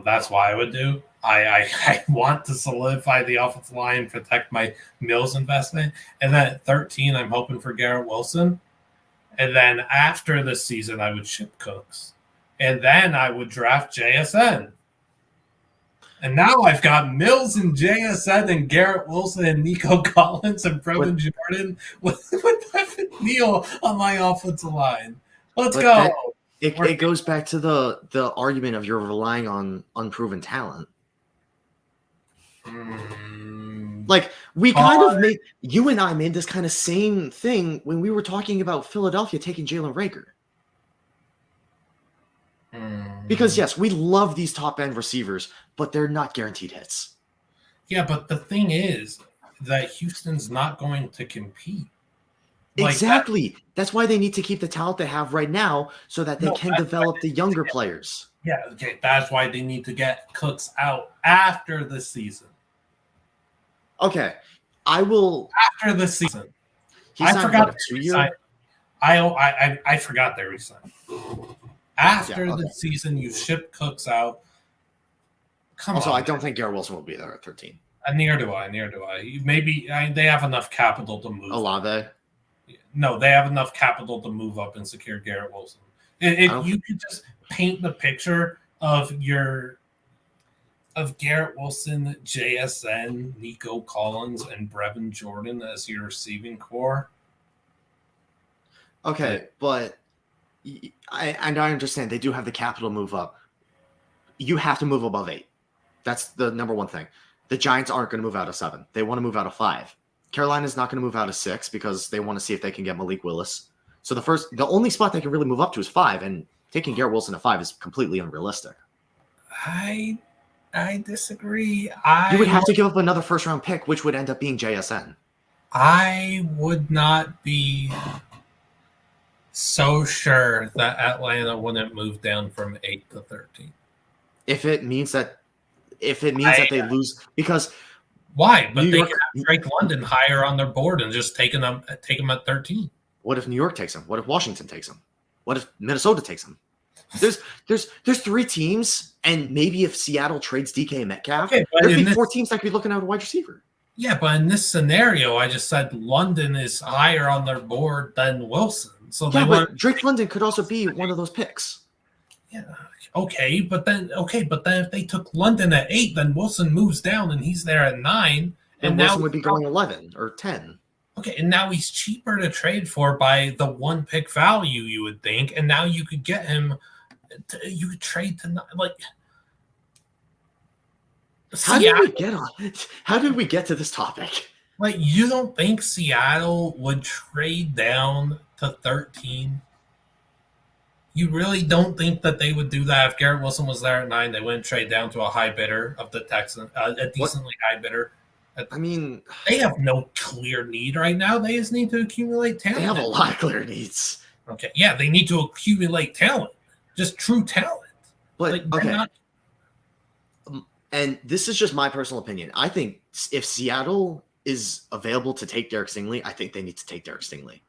Speaker 2: That's why I would do. I want to solidify the offensive line, protect my Mills investment. And then at 13, I'm hoping for Garrett Wilson. And then after this season, I would ship Cooks. And then I would draft JSN. And now I've got Mills and JSN and Garrett Wilson and Nico Collins and Brevin Jordan with Evan Neal on my offensive line. Let's go.
Speaker 1: It goes back to the argument of you're relying on unproven talent. Like, we kind of made, you and I made this kind of same thing when we were talking about Philadelphia taking Jalen Reagor. Because, yes, we love these top-end receivers, but they're not guaranteed hits.
Speaker 2: Yeah, but the thing is that Houston's not going to compete.
Speaker 1: Exactly. That's why they need to keep the talent they have right now so that they can develop the younger players.
Speaker 2: Yeah, okay. That's why they need to get Cooks out after the season.
Speaker 1: Okay. I will.
Speaker 2: After the season.
Speaker 1: I forgot 2 years.
Speaker 2: I forgot they resigned. After the season, you ship Cooks out. Come on.
Speaker 1: I don't think Garrett Wilson will be there at 13.
Speaker 2: Neither do I. Maybe they have enough capital to move.
Speaker 1: Olave?
Speaker 2: No, they have enough capital to move up and secure Garrett Wilson. If you could just paint the picture of Garrett Wilson, JSN, Nico Collins, and Brevin Jordan as your receiving core.
Speaker 1: Okay, but I understand they do have the capital to move up. You have to move above 8. That's the number one thing. The Giants aren't going to move out of 7. They want to move out of 5. Carolina's not going to move out of 6 because they want to see if they can get Malik Willis. So the only spot they can really move up to is 5, and taking Garrett Wilson at 5 is completely unrealistic.
Speaker 2: I disagree.
Speaker 1: You would have to give up another first-round pick, which would end up being JSN.
Speaker 2: I would not be so sure that Atlanta wouldn't move down from 8 to 13.
Speaker 1: If it means that they lose, because
Speaker 2: why? But they can have Drake London higher on their board and just take him at 13.
Speaker 1: What if New York takes him? What if Washington takes him? What if Minnesota takes him? There's 3 teams, and maybe if Seattle trades DK Metcalf, there'd be 4 teams that could be looking at a wide receiver. Yeah,
Speaker 2: but in this scenario, I just said London is higher on their board than Wilson. So
Speaker 1: but Drake London could also be one of those picks.
Speaker 2: Yeah. Okay, but then if they took London at 8, then Wilson moves down and he's there at 9,
Speaker 1: and Wilson would be going 11 or 10.
Speaker 2: Okay, and now he's cheaper to trade for by the 1 pick value, you would think, and now you could get him. You could trade to
Speaker 1: How did we get to this topic?
Speaker 2: Like, you don't think Seattle would trade down to 13? You really don't think that they would do that if Garrett Wilson was there at 9? They wouldn't trade down to a high bidder of the Texans, a
Speaker 1: What
Speaker 2: decently high bidder.
Speaker 1: I mean,
Speaker 2: They have no clear need right now. They just need to accumulate talent.
Speaker 1: they have a lot of clear needs.
Speaker 2: Okay, yeah, they need to accumulate talent, just true talent.
Speaker 1: But
Speaker 2: Like,
Speaker 1: okay, and this is just my personal opinion. I think if Seattle is available to take Derek Stingley, I think they need to take Derek Stingley.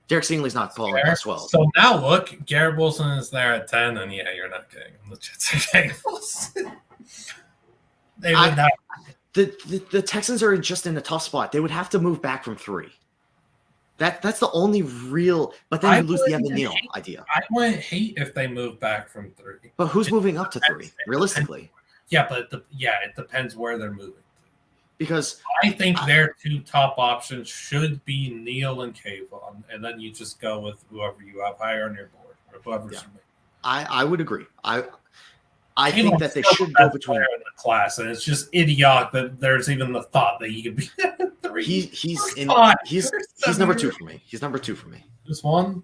Speaker 1: Derek Stingley's not calling past 12.
Speaker 2: So now look, Garrett Wilson is there at 10, and yeah, you're not getting him. The Jets are getting Wilson. They would not.
Speaker 1: The Texans are just in a tough spot. They would have to move back from 3. That's the only real. But then you lose the Evan Neal idea.
Speaker 2: I wouldn't hate if they move back from 3.
Speaker 1: But who's moving up to 3 realistically?
Speaker 2: Yeah, but it depends where they're moving.
Speaker 1: Because
Speaker 2: I think their 2 top options should be Neal and Kayvon, and then you just go with whoever you have higher on your board, or whoever's. Yeah.
Speaker 1: I would agree. I think that they should go between
Speaker 2: in the class, and it's just idiotic that there's even the thought that he could be 3.
Speaker 1: He's number 2 for me. He's number 2 for me.
Speaker 2: Just one?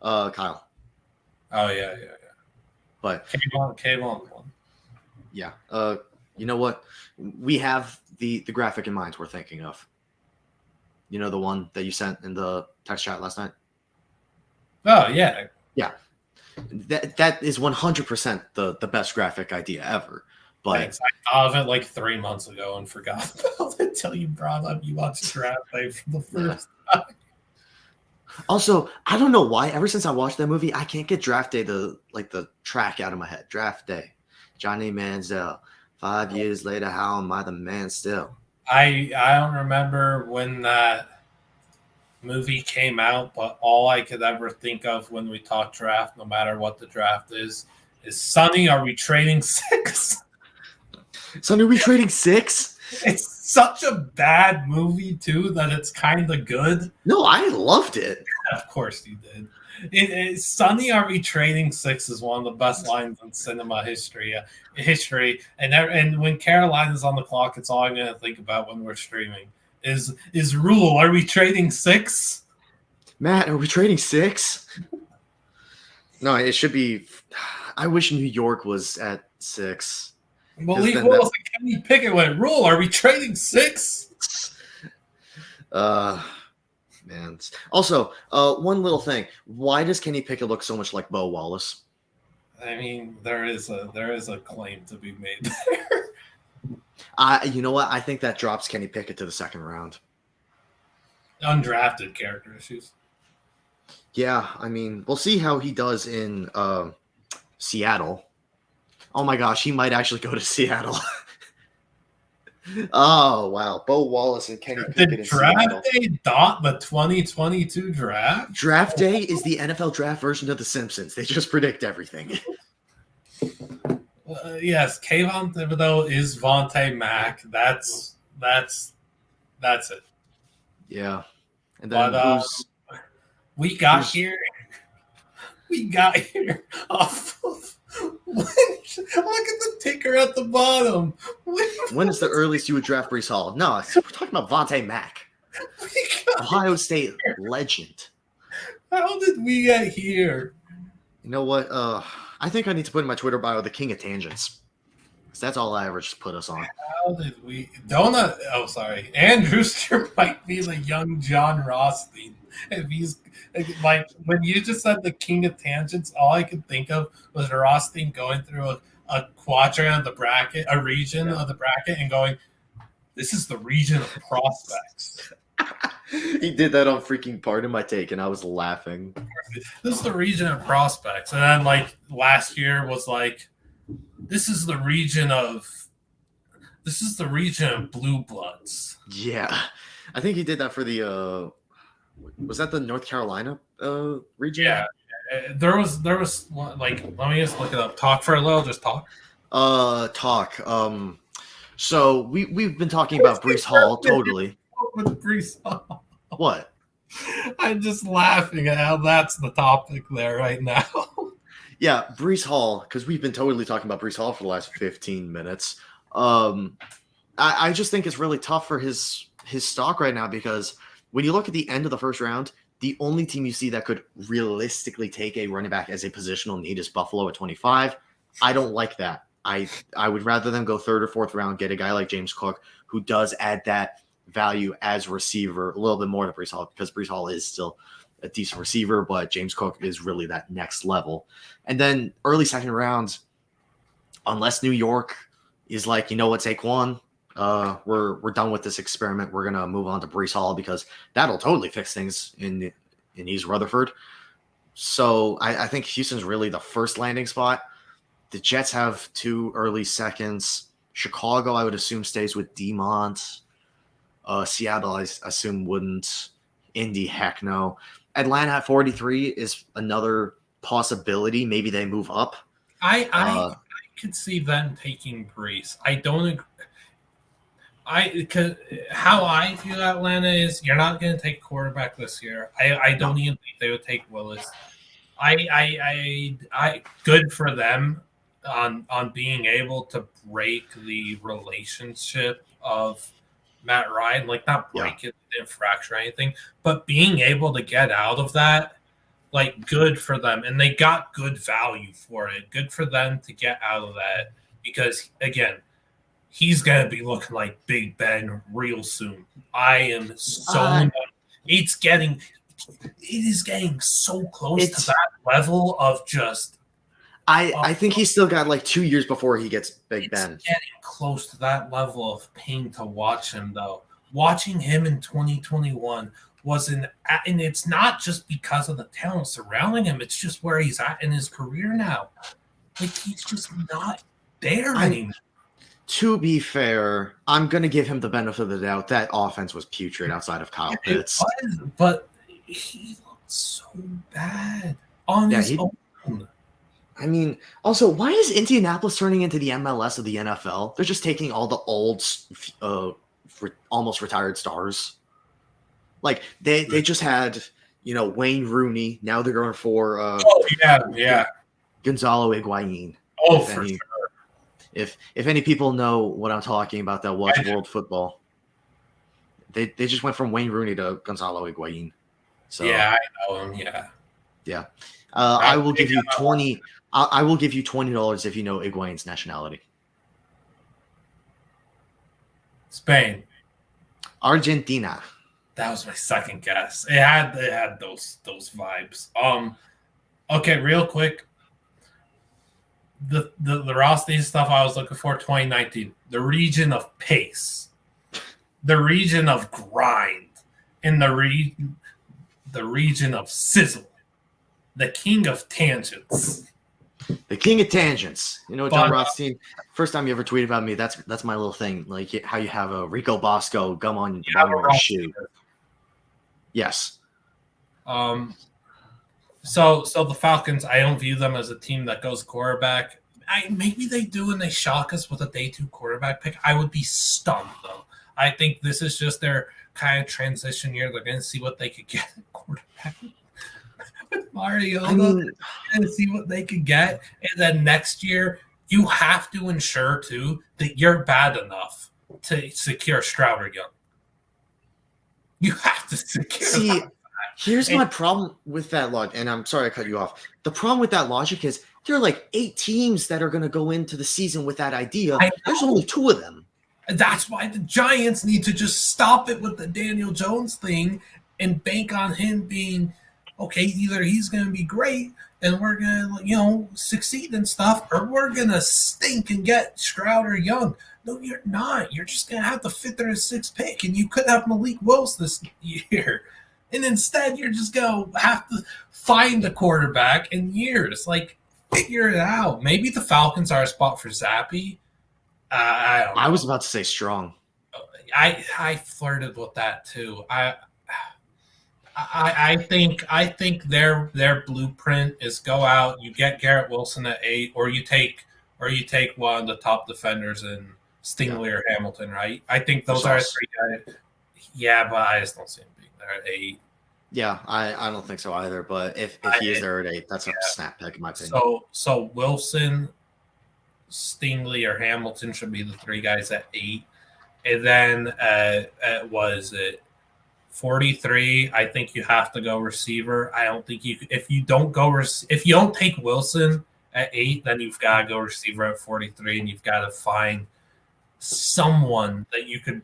Speaker 1: Kyle.
Speaker 2: Oh yeah.
Speaker 1: But
Speaker 2: Kayvon one.
Speaker 1: Yeah. You know what? We have the graphic in mind we're thinking of. You know, the one that you sent in the text chat last night?
Speaker 2: Oh, yeah.
Speaker 1: Yeah. That is 100% the best graphic idea ever. But
Speaker 2: thanks. I thought of it like 3 months ago and forgot about it until you brought up you watched Draft Day for the first time.
Speaker 1: Also, I don't know why. Ever since I watched that movie, I can't get Draft Day the track out of my head. Draft Day. Johnny Manziel. 5 years later, how am I the man still?
Speaker 2: I don't remember when that movie came out, but all I could ever think of when we talk draft, no matter what the draft is Sonny, are we trading 6?
Speaker 1: Sonny, are we trading 6?
Speaker 2: It's such a bad movie, too, that it's kind of good.
Speaker 1: No, I loved it.
Speaker 2: Of course you did. Sonny, are we trading 6 is one of the best lines in cinema history. And when Carolina's on the clock, it's all I'm going to think about when we're streaming. Is Rule, are we trading 6?
Speaker 1: Matt, are we trading 6? No, it should be. I wish New York was at 6.
Speaker 2: Malik Willis and Kenny Pickett went, Rule, are we trading 6?
Speaker 1: Man. Also, one little thing. Why does Kenny Pickett look so much like Bo Wallace?
Speaker 2: I mean, there is a claim to be made there.
Speaker 1: You know what? I think that drops Kenny Pickett to the 2nd round.
Speaker 2: Undrafted character issues.
Speaker 1: Yeah, I mean, we'll see how he does in Seattle. Oh my gosh, he might actually go to Seattle. Oh wow, Bo Wallace and Kenny Pickett.
Speaker 2: Did Draft Day dot the 2022 draft?
Speaker 1: Draft Day is the NFL draft version of The Simpsons. They just predict everything.
Speaker 2: Yes, Kayvon Thibodeau is Vontae Mack. That's it.
Speaker 1: Yeah, and then
Speaker 2: we got here off of. Look at the ticker at the bottom.
Speaker 1: When is the earliest you would draft Breece Hall? No, we're talking about Vontae Mack, Ohio State legend.
Speaker 2: How did we get here?
Speaker 1: You know what? I think I need to put in my Twitter bio the King of Tangents. Because that's all I ever just put us on.
Speaker 2: How did we? Sorry. Andrewster might be the young John Rothstein. If he's like, when you just said the King of Tangents, all I could think of was Rothstein going through a quadrant of the bracket, a region of the bracket, and going, this is the region of prospects.
Speaker 1: He did that on freaking Pardon My Take, and I was laughing.
Speaker 2: This is the region of prospects. And then, like, last year was like, this is the region of blue bloods.
Speaker 1: Yeah. I think he did that for the was that the North Carolina region?
Speaker 2: Yeah. There was like, let me just look it up. Talk for a little, just talk.
Speaker 1: So we've been talking about Breece Hall totally.
Speaker 2: With Breece Hall.
Speaker 1: What?
Speaker 2: I'm just laughing at how that's the topic there right now.
Speaker 1: Yeah, Breece Hall, because we've been totally talking about Breece Hall for the last 15 minutes. I just think it's really tough for his stock right now because when you look at the end of the first round, The only team you see that could realistically take a running back as a positional need is Buffalo at 25. I don't like that. I would rather them go third or fourth round, get a guy like James Cook who does add that value as a receiver a little bit more than Breece Hall, because Breece Hall is still a decent receiver, but James Cook is really that next level. And then early second round, unless New York is like, you know what, Saquon, we're done with this experiment. We're gonna move on to Breece Hall because that'll totally fix things in East Rutherford. So I think Houston's really the first landing spot. The Jets have 2 early seconds. Chicago, I would assume, stays with Demont. Seattle, I assume, wouldn't. Indy, heck no. Atlanta at 43 is another possibility. Maybe they move up.
Speaker 2: I could see them taking Breece. I don't agree. Because how I view Atlanta is you're not going to take quarterback this year. I don't even think they would take Willis. I good for them on being able to break the relationship of Matt Ryan, like not break it, didn't fracture anything, but being able to get out of that, like good for them. And they got good value for it. Good for them to get out of that because, again, he's going to be looking like Big Ben real soon. I am so it is getting so close to that level of just
Speaker 1: I think he's still got like 2 years before he gets Big Ben.
Speaker 2: Getting close to that level of pain to watch him, though. Watching him in 2021 and it's not just because of the talent surrounding him. It's just where he's at in his career now. Like, he's just not there anymore.
Speaker 1: To be fair, I'm going to give him the benefit of the doubt. That offense was putrid outside of Kyle Pitts.
Speaker 2: But he looked so bad on his own.
Speaker 1: I mean, also, why is Indianapolis turning into the MLS of the NFL? They're just taking all the old, almost retired stars. Like, they just had, Wayne Rooney. Now they're going for Gonzalo Higuain.
Speaker 2: For sure.
Speaker 1: If any people know what I'm talking about that watch World Football, they just went from Wayne Rooney to Gonzalo Higuain. So
Speaker 2: yeah, I know him.
Speaker 1: Yeah. I will give you $20. I will give you $20 if you know Higuain's nationality.
Speaker 2: Spain.
Speaker 1: Argentina.
Speaker 2: That was my second guess. It had those vibes. Okay, real quick. The Rossi stuff I was looking for 2019. The region of pace, the region of grind, and the region of sizzle. The king of tangents.
Speaker 1: The king of tangents. John Rothstein, first time you ever tweeted about me, that's my little thing. Like how you have a Rico Bosco gum on the bottom of your shoe. Yes.
Speaker 2: So the Falcons, I don't view them as a team that goes quarterback. Maybe they do and they shock us with a day 2 quarterback pick. I would be stunned, though. I think this is just their kind of transition year. They're going to see what they could get at quarterback. Mariota, and see what they could get. And then next year, you have to ensure, too, that you're bad enough to secure Stroud or Young. You have to secure that.
Speaker 1: Here's my problem with that logic, and I'm sorry I cut you off. The problem with that logic is there are like 8 teams that are going to go into the season with that idea. There's only 2 of them.
Speaker 2: That's why the Giants need to just stop it with the Daniel Jones thing and bank on him being – okay, either he's going to be great and we're going to, succeed and stuff, or we're going to stink and get Stroud or Young. No, you're not. You're just going to have to fit their 6th pick, and you could have Malik Willis this year. And instead, you're just going to have to find a quarterback in years. Like, figure it out. Maybe the Falcons are a spot for Zappy. I don't know.
Speaker 1: I was about to say Strong.
Speaker 2: I flirted with that, too. I think their blueprint is go out, you get Garrett Wilson at 8, or you take one of the top defenders in Stingley or Hamilton, right? I think those are 3 guys. Yeah, but I just don't see him being there at 8.
Speaker 1: Yeah, I don't think so either. But if he is there at 8, that's a snap pick in my opinion.
Speaker 2: So Wilson, Stingley, or Hamilton should be the 3 guys at 8, and then was it 43, I think you have to go receiver. I don't think if you don't take Wilson at 8, then you've got to go receiver at 43, and you've got to find someone that you could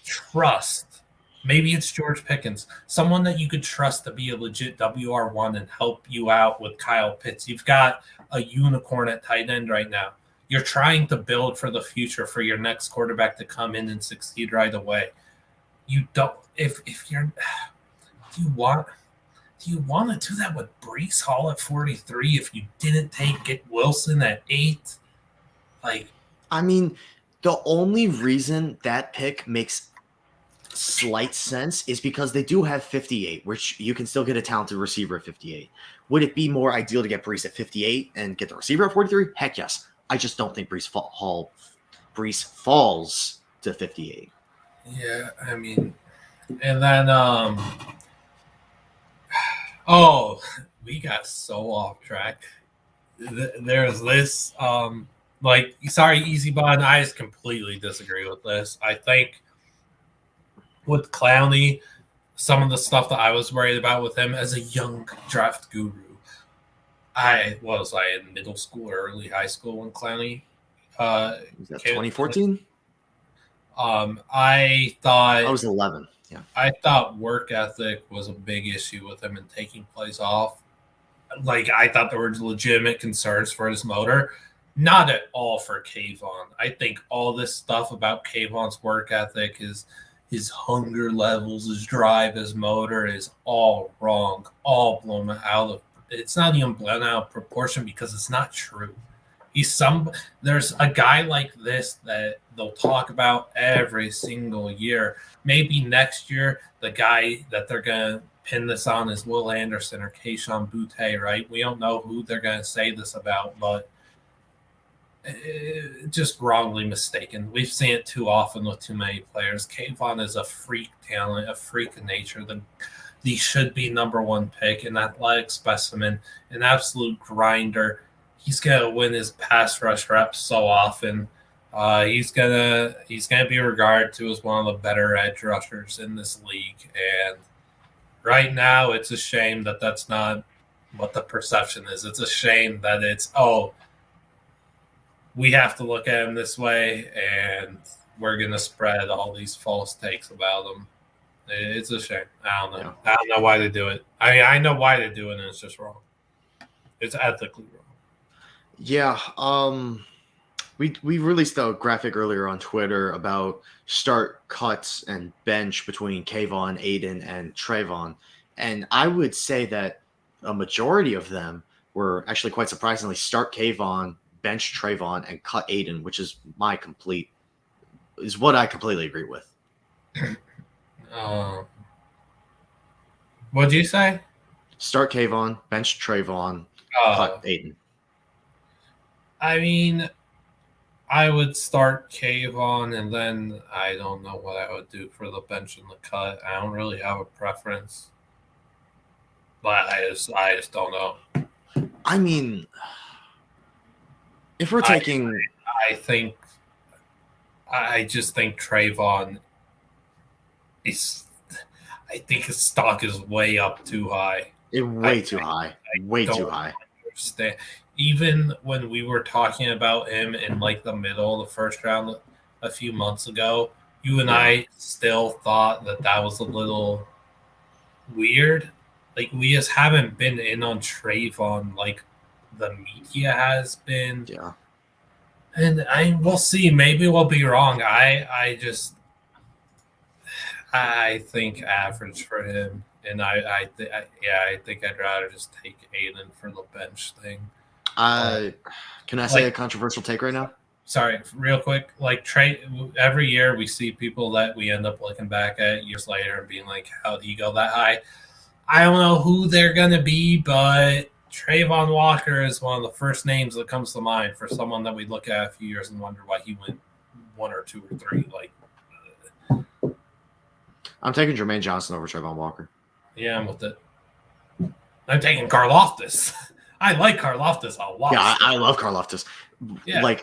Speaker 2: trust. Maybe it's George Pickens, someone that you could trust to be a legit WR1 and help you out with Kyle Pitts. You've got a unicorn at tight end right now. You're trying to build for the future for your next quarterback to come in and succeed right away. You don't. If you're, do you want to do that with Breece Hall at 43? If you didn't get Wilson at 8,
Speaker 1: I mean, the only reason that pick makes slight sense is because they do have 58, which you can still get a talented receiver at 58. Would it be more ideal to get Breece at 58 and get the receiver at 43? Heck yes. I just don't think Breece falls to 58.
Speaker 2: Yeah, I mean, and then we got so off track. There's this sorry, Easy Bun, I just completely disagree with this. I think with Clowney, some of the stuff that I was worried about with him as a young draft guru, I in middle school or early high school when Clowney
Speaker 1: was that 2014?
Speaker 2: I thought
Speaker 1: I was 11. Yeah,
Speaker 2: I thought work ethic was a big issue with him and taking plays off. I thought there were legitimate concerns for his motor. Not at all for Kayvon. I think all this stuff about Kayvon's work ethic, his hunger levels, his drive, his motor is all wrong, all blown out of. It's not even blown out of proportion because it's not true. There's a guy like this that they'll talk about every single year. Maybe next year, the guy that they're going to pin this on is Will Anderson or Kayshon Boutte, right? We don't know who they're going to say this about, but just wrongly mistaken. We've seen it too often with too many players. Kayvon is a freak talent, a freak of nature. He should be number 1 pick, an athletic specimen, an absolute grinder. He's gonna win his pass rush reps so often. He's gonna be regarded to as one of the better edge rushers in this league. And right now, it's a shame that that's not what the perception is. It's a shame that it's we have to look at him this way, and we're gonna spread all these false takes about him. It's a shame. I don't know. Yeah. I don't know why they do it. I mean, I know why they do it, and it's just wrong. It's ethically wrong.
Speaker 1: Yeah. We released a graphic earlier on Twitter about start, cuts, and bench between Kayvon, Aiden, and Trayvon. And I would say that a majority of them were actually quite surprisingly start Kayvon, bench Trayvon, and cut Aiden, which is what I completely agree with.
Speaker 2: What'd you say?
Speaker 1: Start Kayvon, bench Trayvon, cut Aiden.
Speaker 2: I mean, I would start Kayvon, and then I don't know what I would do for the bench and the cut. I don't really have a preference, but I just don't know.
Speaker 1: I mean, if we're taking,
Speaker 2: I just think Trayvon is. I think his stock is way up too high.
Speaker 1: Way too high.
Speaker 2: Understand. Even when we were talking about him in the middle of the first round a few months ago, you and I still thought that was a little weird. We just haven't been in on Trayvon like the media has been.
Speaker 1: Yeah.
Speaker 2: And we'll see. Maybe we'll be wrong. I think average for him. And I think I'd rather just take Aiden for the bench thing.
Speaker 1: Can I say a controversial take right now?
Speaker 2: Sorry, real quick. Every year we see people that we end up looking back at years later and being like, how'd he go that high? I don't know who they're going to be, but Trayvon Walker is one of the first names that comes to mind for someone that we look at a few years and wonder why he went 1 or 2 or 3.
Speaker 1: I'm taking Jermaine Johnson over Trayvon Walker.
Speaker 2: Yeah, I'm with it. I'm taking Karlaftis. I like Karlaftis a lot.
Speaker 1: Yeah, I love Karlaftis. Yeah.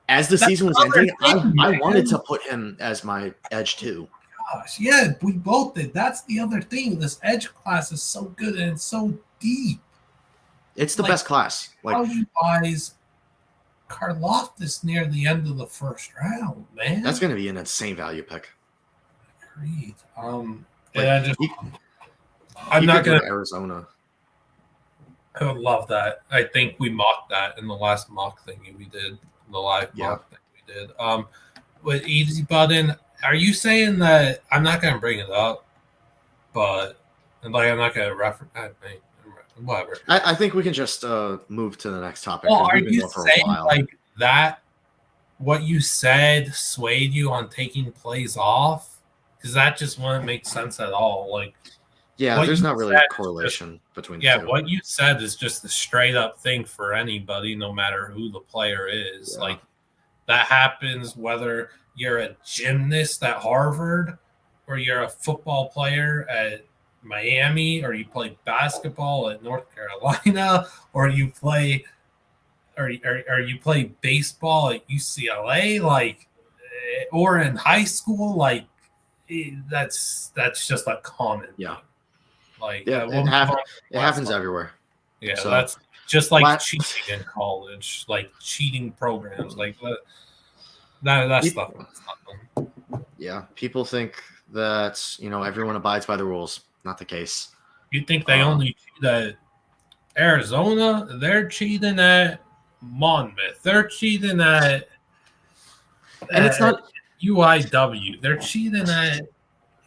Speaker 1: As the season was ending, I wanted to put him as my edge too.
Speaker 2: gosh, yeah, we both did. That's the other thing. This edge class is so good and it's so deep.
Speaker 1: It's the best class. Like,
Speaker 2: how you guys Karlaftis near the end of the first round, man.
Speaker 1: That's going to be an insane value pick.
Speaker 2: Agreed.
Speaker 1: Like,
Speaker 2: I'm not going
Speaker 1: to Arizona.
Speaker 2: I would love that. I think we mocked that in the last mock thing we did, the live mock thing we did. With Easy Button, are you saying that I'm not going to bring it up, but like I'm not going to reference? Whatever.
Speaker 1: I think we can just move to the next topic.
Speaker 2: Well, are you saying like that? What you said swayed you on taking plays off? Because that just wouldn't make sense at all. Like,
Speaker 1: yeah, there's not really a correlation between the two.
Speaker 2: What you said is just a straight up thing for anybody, no matter who the player is. Like, that happens whether you're a gymnast at Harvard or you're a football player at Miami, or you play basketball at North Carolina, or you play you play baseball at UCLA, like, or in high school, like, that's just a common thing. Like,
Speaker 1: it happens everywhere.
Speaker 2: Yeah, so that's just like cheating in college, like cheating programs, like that stuff.
Speaker 1: Yeah, people think that everyone abides by the rules. Not the case.
Speaker 2: You think they only cheat at Arizona? They're cheating at Monmouth. They're cheating at
Speaker 1: and it's not
Speaker 2: UIW. They're cheating at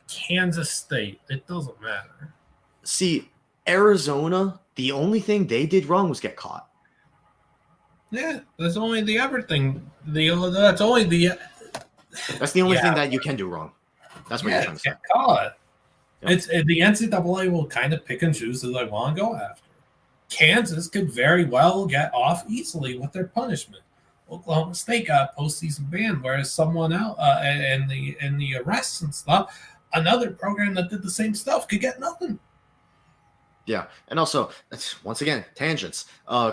Speaker 2: Kansas State. It doesn't matter.
Speaker 1: See, Arizona, the only thing they did wrong was get caught.
Speaker 2: Yeah, that's only the everything. That's the only
Speaker 1: thing that you can do wrong. That's what you're trying to say.
Speaker 2: Get caught. Yep. It's the NCAA will kind of pick and choose who they want to go after. Kansas could very well get off easily with their punishment. Oklahoma State got postseason ban, whereas someone else in the arrests and stuff, another program that did the same stuff could get nothing.
Speaker 1: Yeah, and also, once again, tangents.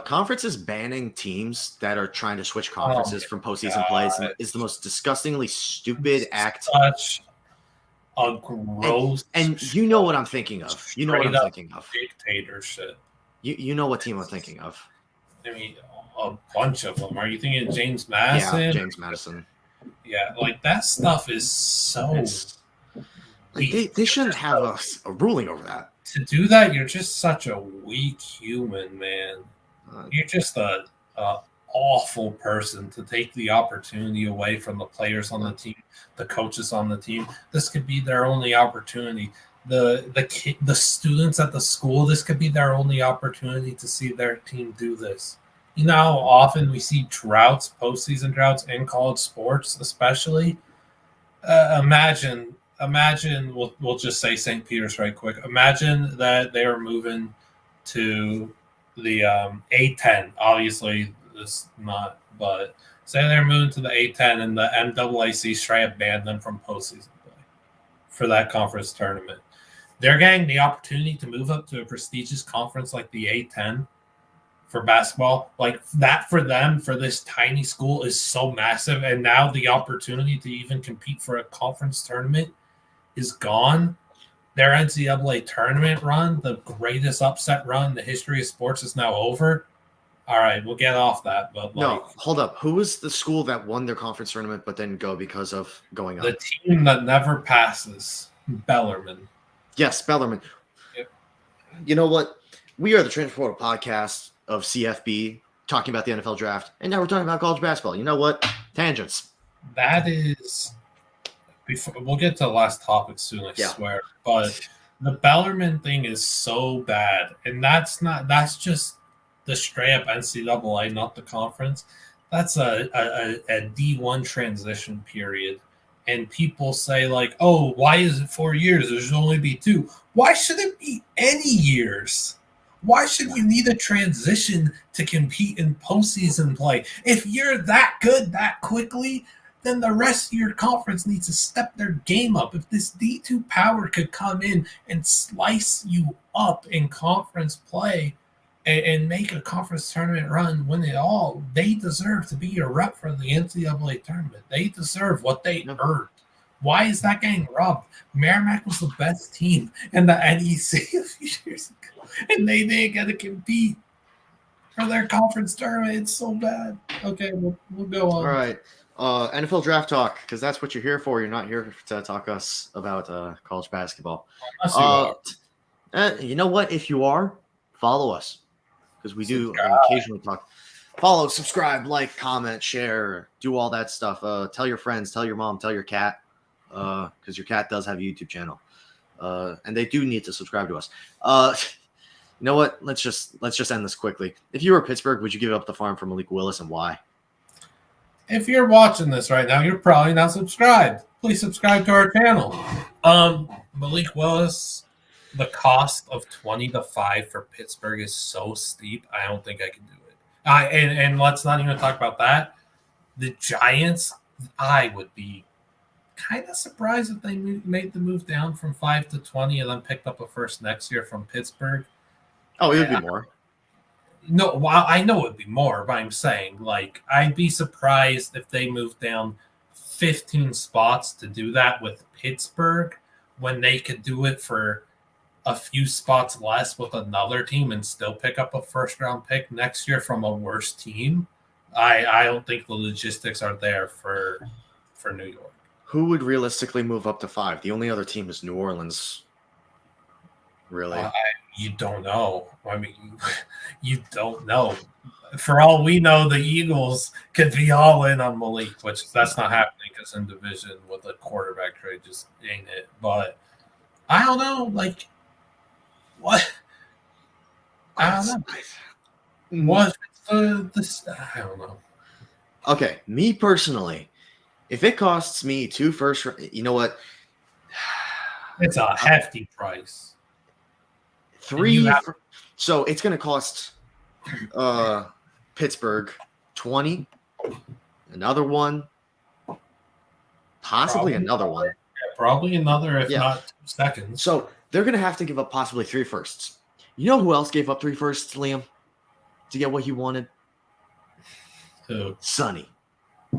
Speaker 1: Conferences banning teams that are trying to switch conferences from postseason plays is the most disgustingly stupid act.
Speaker 2: Such a gross,
Speaker 1: and you know what I'm thinking of. You know what I'm thinking of.
Speaker 2: Dictatorship.
Speaker 1: You know what team I'm thinking of.
Speaker 2: I mean, a bunch of them. Are you thinking of James Madison?
Speaker 1: Yeah, James Madison.
Speaker 2: Yeah, like that stuff is so.
Speaker 1: They shouldn't have a ruling over that.
Speaker 2: To do that, you're just such a weak human, man. You're just a awful person to take the opportunity away from the players on the team, the coaches on the team. This could be their only opportunity. The students at the school, this could be their only opportunity to see their team do this. You know how often we see droughts, postseason droughts in college sports, especially? Imagine we'll just say St. Peter's right quick. Imagine that they were moving to the A10. Obviously, it's not, but say they're moving to the A10 and the NAAC straight up banned them from postseason play for that conference tournament. They're getting the opportunity to move up to a prestigious conference like the A10 for basketball. Like that for them, for this tiny school, is so massive. And now the opportunity to even compete for a conference tournament is gone. Their NCAA tournament run, the greatest upset run in the history of sports, is now over. All right, we'll get off that. But
Speaker 1: no, hold up. Who was the school that won their conference tournament but didn't go because of going up?
Speaker 2: The team that never passes, Bellarmine.
Speaker 1: Yes, Bellarmine.
Speaker 2: Yep.
Speaker 1: You know what? We are the Transfer Portal podcast of CFB, talking about the NFL draft, and now we're talking about college basketball. You know what? Tangents.
Speaker 2: That is... we'll get to the last topic soon, I swear. But the Bellarmine thing is so bad. And that's just the straight up NCAA, not the conference. That's a D1 transition period. And people say, like, oh, why is it 4 years? There should only be 2. Why should it be any years? Why should you need a transition to compete in postseason play? If you're that good that quickly, then the rest of your conference needs to step their game up. If this D2 power could come in and slice you up in conference play and make a conference tournament run, win it all, they deserve to be your rep for the NCAA tournament. They deserve what they earned. Why is that getting rubbed? Merrimack was the best team in the NEC a few years ago, and they didn't get to compete for their conference tournament. It's so bad. Okay, we'll go on.
Speaker 1: All right. NFL draft talk, because that's what you're here for. You're not here to talk us about college basketball. You know what? If you are, follow us, because we do occasionally talk. Follow, subscribe, like, comment, share, do all that stuff. Tell your friends, tell your mom, tell your cat, because your cat does have a YouTube channel, and they do need to subscribe to us. You know what? Let's just end this quickly. If you were Pittsburgh, would you give up the farm for Malik Willis, and why?
Speaker 2: If you're watching this right now, you're probably not subscribed. Please subscribe to our channel. Malik Willis, the cost of 20-5 for Pittsburgh is so steep. I don't think I can do it. And let's not even talk about that. The Giants, I would be kind of surprised if they made the move down from 5 to 20 and then picked up a first next year from Pittsburgh.
Speaker 1: Oh, it would be more.
Speaker 2: No, well, I know it would be more, but I'm saying, like, I'd be surprised if they moved down 15 spots to do that with Pittsburgh when they could do it for a few spots less with another team and still pick up a first-round pick next year from a worse team. I don't think the logistics are there for New York.
Speaker 1: Who would realistically move up to 5? The only other team is New Orleans. Really?
Speaker 2: You don't know. I mean, you don't know. For all we know, the Eagles could be all in on Malik, which that's not happening because in division with a quarterback trade just ain't it. But I don't know. Like, what? I don't know. What? This? I don't know.
Speaker 1: Okay, me personally, if it costs me 2 first, you know what?
Speaker 2: It's a hefty price.
Speaker 1: 3, so it's going to cost Pittsburgh 20, another one, possibly another one.
Speaker 2: Yeah, probably another, if not 2 seconds.
Speaker 1: So they're going to have to give up possibly 3 firsts. You know who else gave up 3 firsts, Liam, to get what he wanted?
Speaker 2: Who?
Speaker 1: Sonny.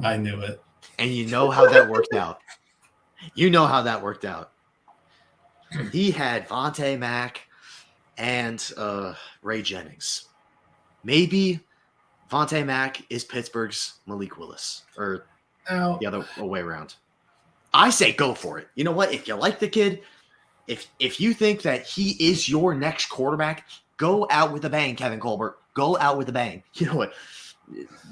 Speaker 2: I knew it.
Speaker 1: And you know how that worked out. He had Vontae Mack and Ray Jennings. Maybe Vontae Mack is Pittsburgh's Malik Willis, or the other way around. I say go for it. You know what? If you like the kid, if you think that he is your next quarterback, go out with a bang, Kevin Colbert. Go out with a bang. You know what?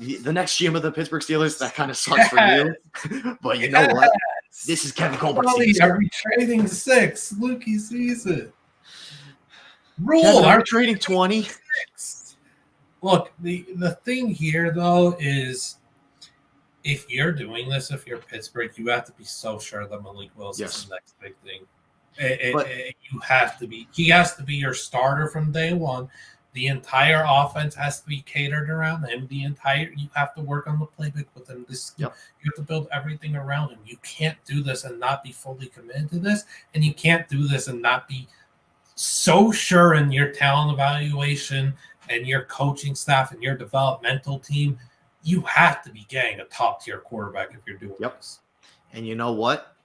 Speaker 1: The next GM of the Pittsburgh Steelers, that kind of sucks for you. But you know what? This is Kevin Colbert's season.
Speaker 2: Are we trading 6? Lukey sees it. Rule.
Speaker 1: Kevin, are we trading 20?
Speaker 2: Look, the thing here, though, is if you're doing this, if you're Pittsburgh, you have to be so sure that Malik Willis is the next big thing. You have to be. He has to be your starter from day one. The entire offense has to be catered around him. You have to work on the playbook with him. You have to build everything around him. You can't do this and not be fully committed to this, and you can't do this and not be so sure in your talent evaluation and your coaching staff and your developmental team. You have to be getting a top-tier quarterback if you're doing this.
Speaker 1: And you know what?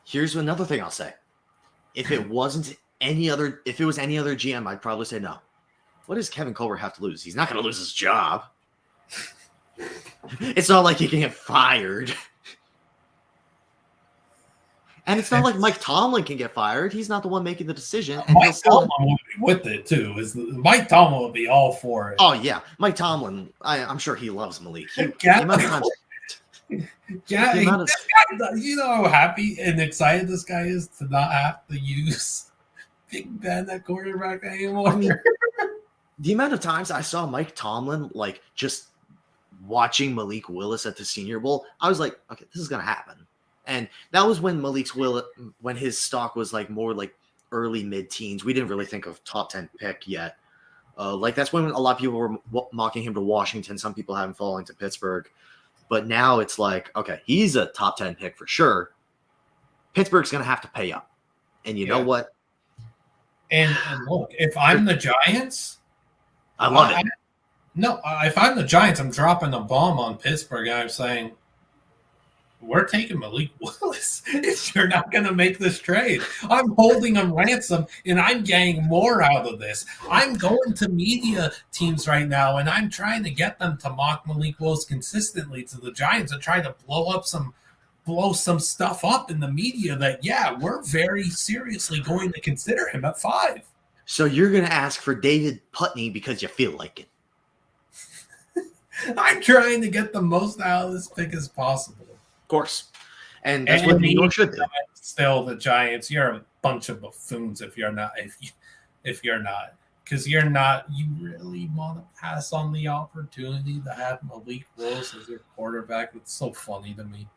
Speaker 1: Here's another thing I'll say. If it was any other GM, I'd probably say no. What does Kevin Colbert have to lose? He's not going to lose his job. It's not like he can get fired. And it's not like Mike Tomlin can get fired. He's not the one making the decision. And
Speaker 2: Mike Tomlin will be with it, too. Mike Tomlin will be all for it.
Speaker 1: Oh, yeah. Mike Tomlin, I'm sure he loves Malik.
Speaker 2: You know how happy and excited this guy is to not have to use Big Ben at quarterback anymore.
Speaker 1: I mean, the amount of times I saw Mike Tomlin, like, just watching Malik Willis at the Senior Bowl, I was like, okay, this is going to happen. And that was when when his stock was like more like early mid-teens. We didn't really think of top 10 pick yet. That's when a lot of people were mocking him to Washington. Some people haven't fallen to Pittsburgh. But now it's like, okay, he's a top 10 pick for sure. Pittsburgh's going to have to pay up. And you know what?
Speaker 2: And look, if I'm the Giants,
Speaker 1: I love it.
Speaker 2: If I'm the Giants, I'm dropping a bomb on Pittsburgh. And I'm saying, we're taking Malik Willis if you're not going to make this trade. I'm holding him ransom, and I'm getting more out of this. I'm going to media teams right now, and I'm trying to get them to mock Malik Willis consistently to the Giants and try to blow some stuff up in the media that, yeah, we're very seriously going to consider him at 5.
Speaker 1: So you're going to ask for David Putney because you feel like it.
Speaker 2: I'm trying to get the most out of this pick as possible.
Speaker 1: Of course. And that's what New York should do.
Speaker 2: Still, the Giants, you're a bunch of buffoons if you're not. If you're not. Because you really want to pass on the opportunity to have Malik Willis as your quarterback. It's so funny to me.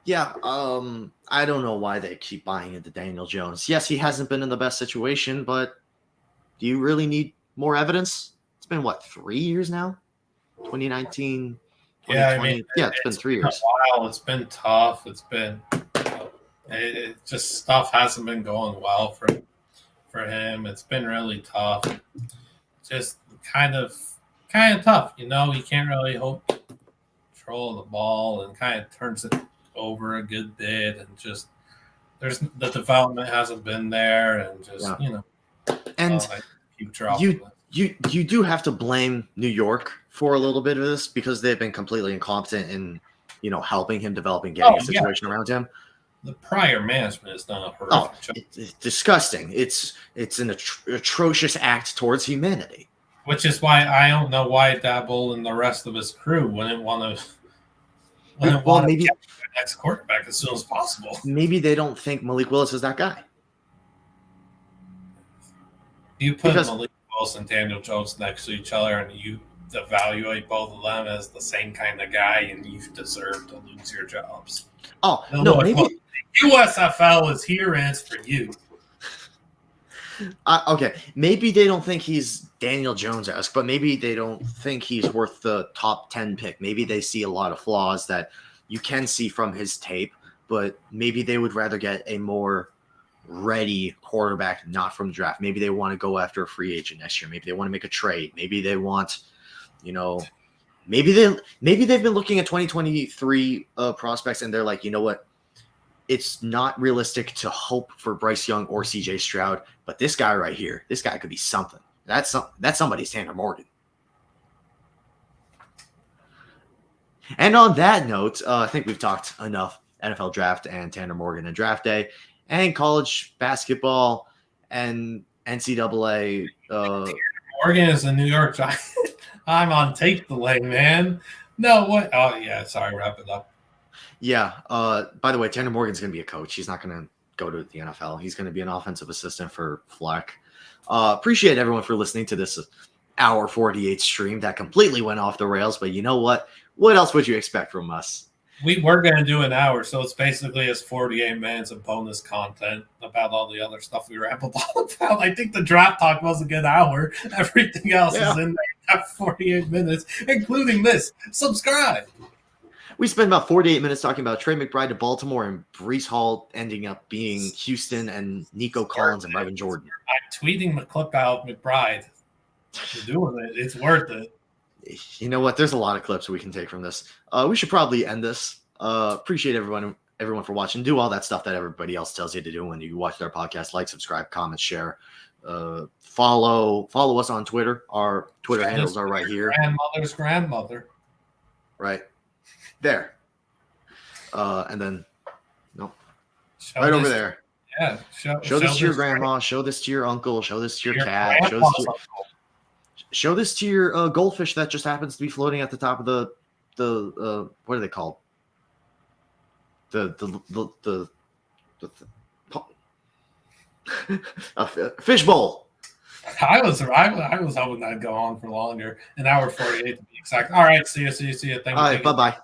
Speaker 1: Yeah, I don't know why they keep buying into Daniel Jones. Yes, he hasn't been in the best situation, but do you really need more evidence? It's been, 3 years now? 2019, 2020. It's been 3 years.
Speaker 2: A while. It's been tough. It's been it just stuff hasn't been going well for him. It's been really tough. Just kind of tough. He can't really control the ball and kind of turns it over a good bit, and just the development hasn't been there, and just
Speaker 1: and you do have to blame New York for a little bit of this because they've been completely incompetent in helping him develop and getting a situation around him.
Speaker 2: The prior management has done a horrific job.
Speaker 1: It's disgusting. It's an atrocious act towards humanity.
Speaker 2: Which is why I don't know why Dabble and the rest of his crew wouldn't want to. Maybe get the next quarterback as soon as possible.
Speaker 1: Maybe they don't think Malik Willis is that guy.
Speaker 2: You put Malik Willis and Daniel Jones next to each other, and you evaluate both of them as the same kind of guy, and you deserve to lose your jobs.
Speaker 1: Oh, no, maybe
Speaker 2: USFL is here, and it's for you.
Speaker 1: Okay, maybe they don't think he's Daniel Jones-esque, but maybe they don't think he's worth the top 10 pick. Maybe they see a lot of flaws that you can see from his tape, but maybe they would rather get a more ready quarterback, not from the draft. Maybe they want to go after a free agent next year. Maybe they want to make a trade. Maybe they want, maybe they've been looking at 2023 prospects, and they're like, you know what? It's not realistic to hope for Bryce Young or CJ Stroud, but this guy right here, this guy could be something. That's somebody's Tanner Morgan. And on that note, I think we've talked enough NFL draft and Tanner Morgan and draft day and college basketball and NCAA.
Speaker 2: Morgan is a New York Giant. I'm on tape delay, man. No, what? Oh, yeah. Sorry, wrap it up.
Speaker 1: Yeah. By the way, Tanner Morgan's going to be a coach. He's not going to go to the NFL. He's going to be an offensive assistant for Fleck. Appreciate everyone for listening to this hour 48 stream that completely went off the rails. But you know what? What else would you expect from us?
Speaker 2: We were going to do an hour, so it's basically as 48 minutes of bonus content about all the other stuff we rambled on about. I think the draft talk was a good hour. Everything else is in there at 48 minutes, including this. Subscribe.
Speaker 1: We spent about 48 minutes talking about Trey McBride to Baltimore and Breece Hall ending up being Houston and Nico Collins and Brevin Jordan.
Speaker 2: I'm tweeting the clip out McBride. You're doing it. It's worth it.
Speaker 1: You know what? There's a lot of clips we can take from this. We should probably end this. Appreciate everyone for watching. Do all that stuff that everybody else tells you to do when you watch their podcast. Like, subscribe, comment, share. Follow us on Twitter. Our Twitter handles are right here.
Speaker 2: Grandmother's grandmother.
Speaker 1: Right. There. And then, right over there.
Speaker 2: Yeah.
Speaker 1: Show this to your grandma. Show this to your uncle. Show this to your cat. Show this to your goldfish that just happens to be floating at the top of the what are they called? The fish bowl.
Speaker 2: I was hoping that'd go on for longer. An hour 48 to be exact. All right. See you. Thank you.
Speaker 1: All right. Bye-bye.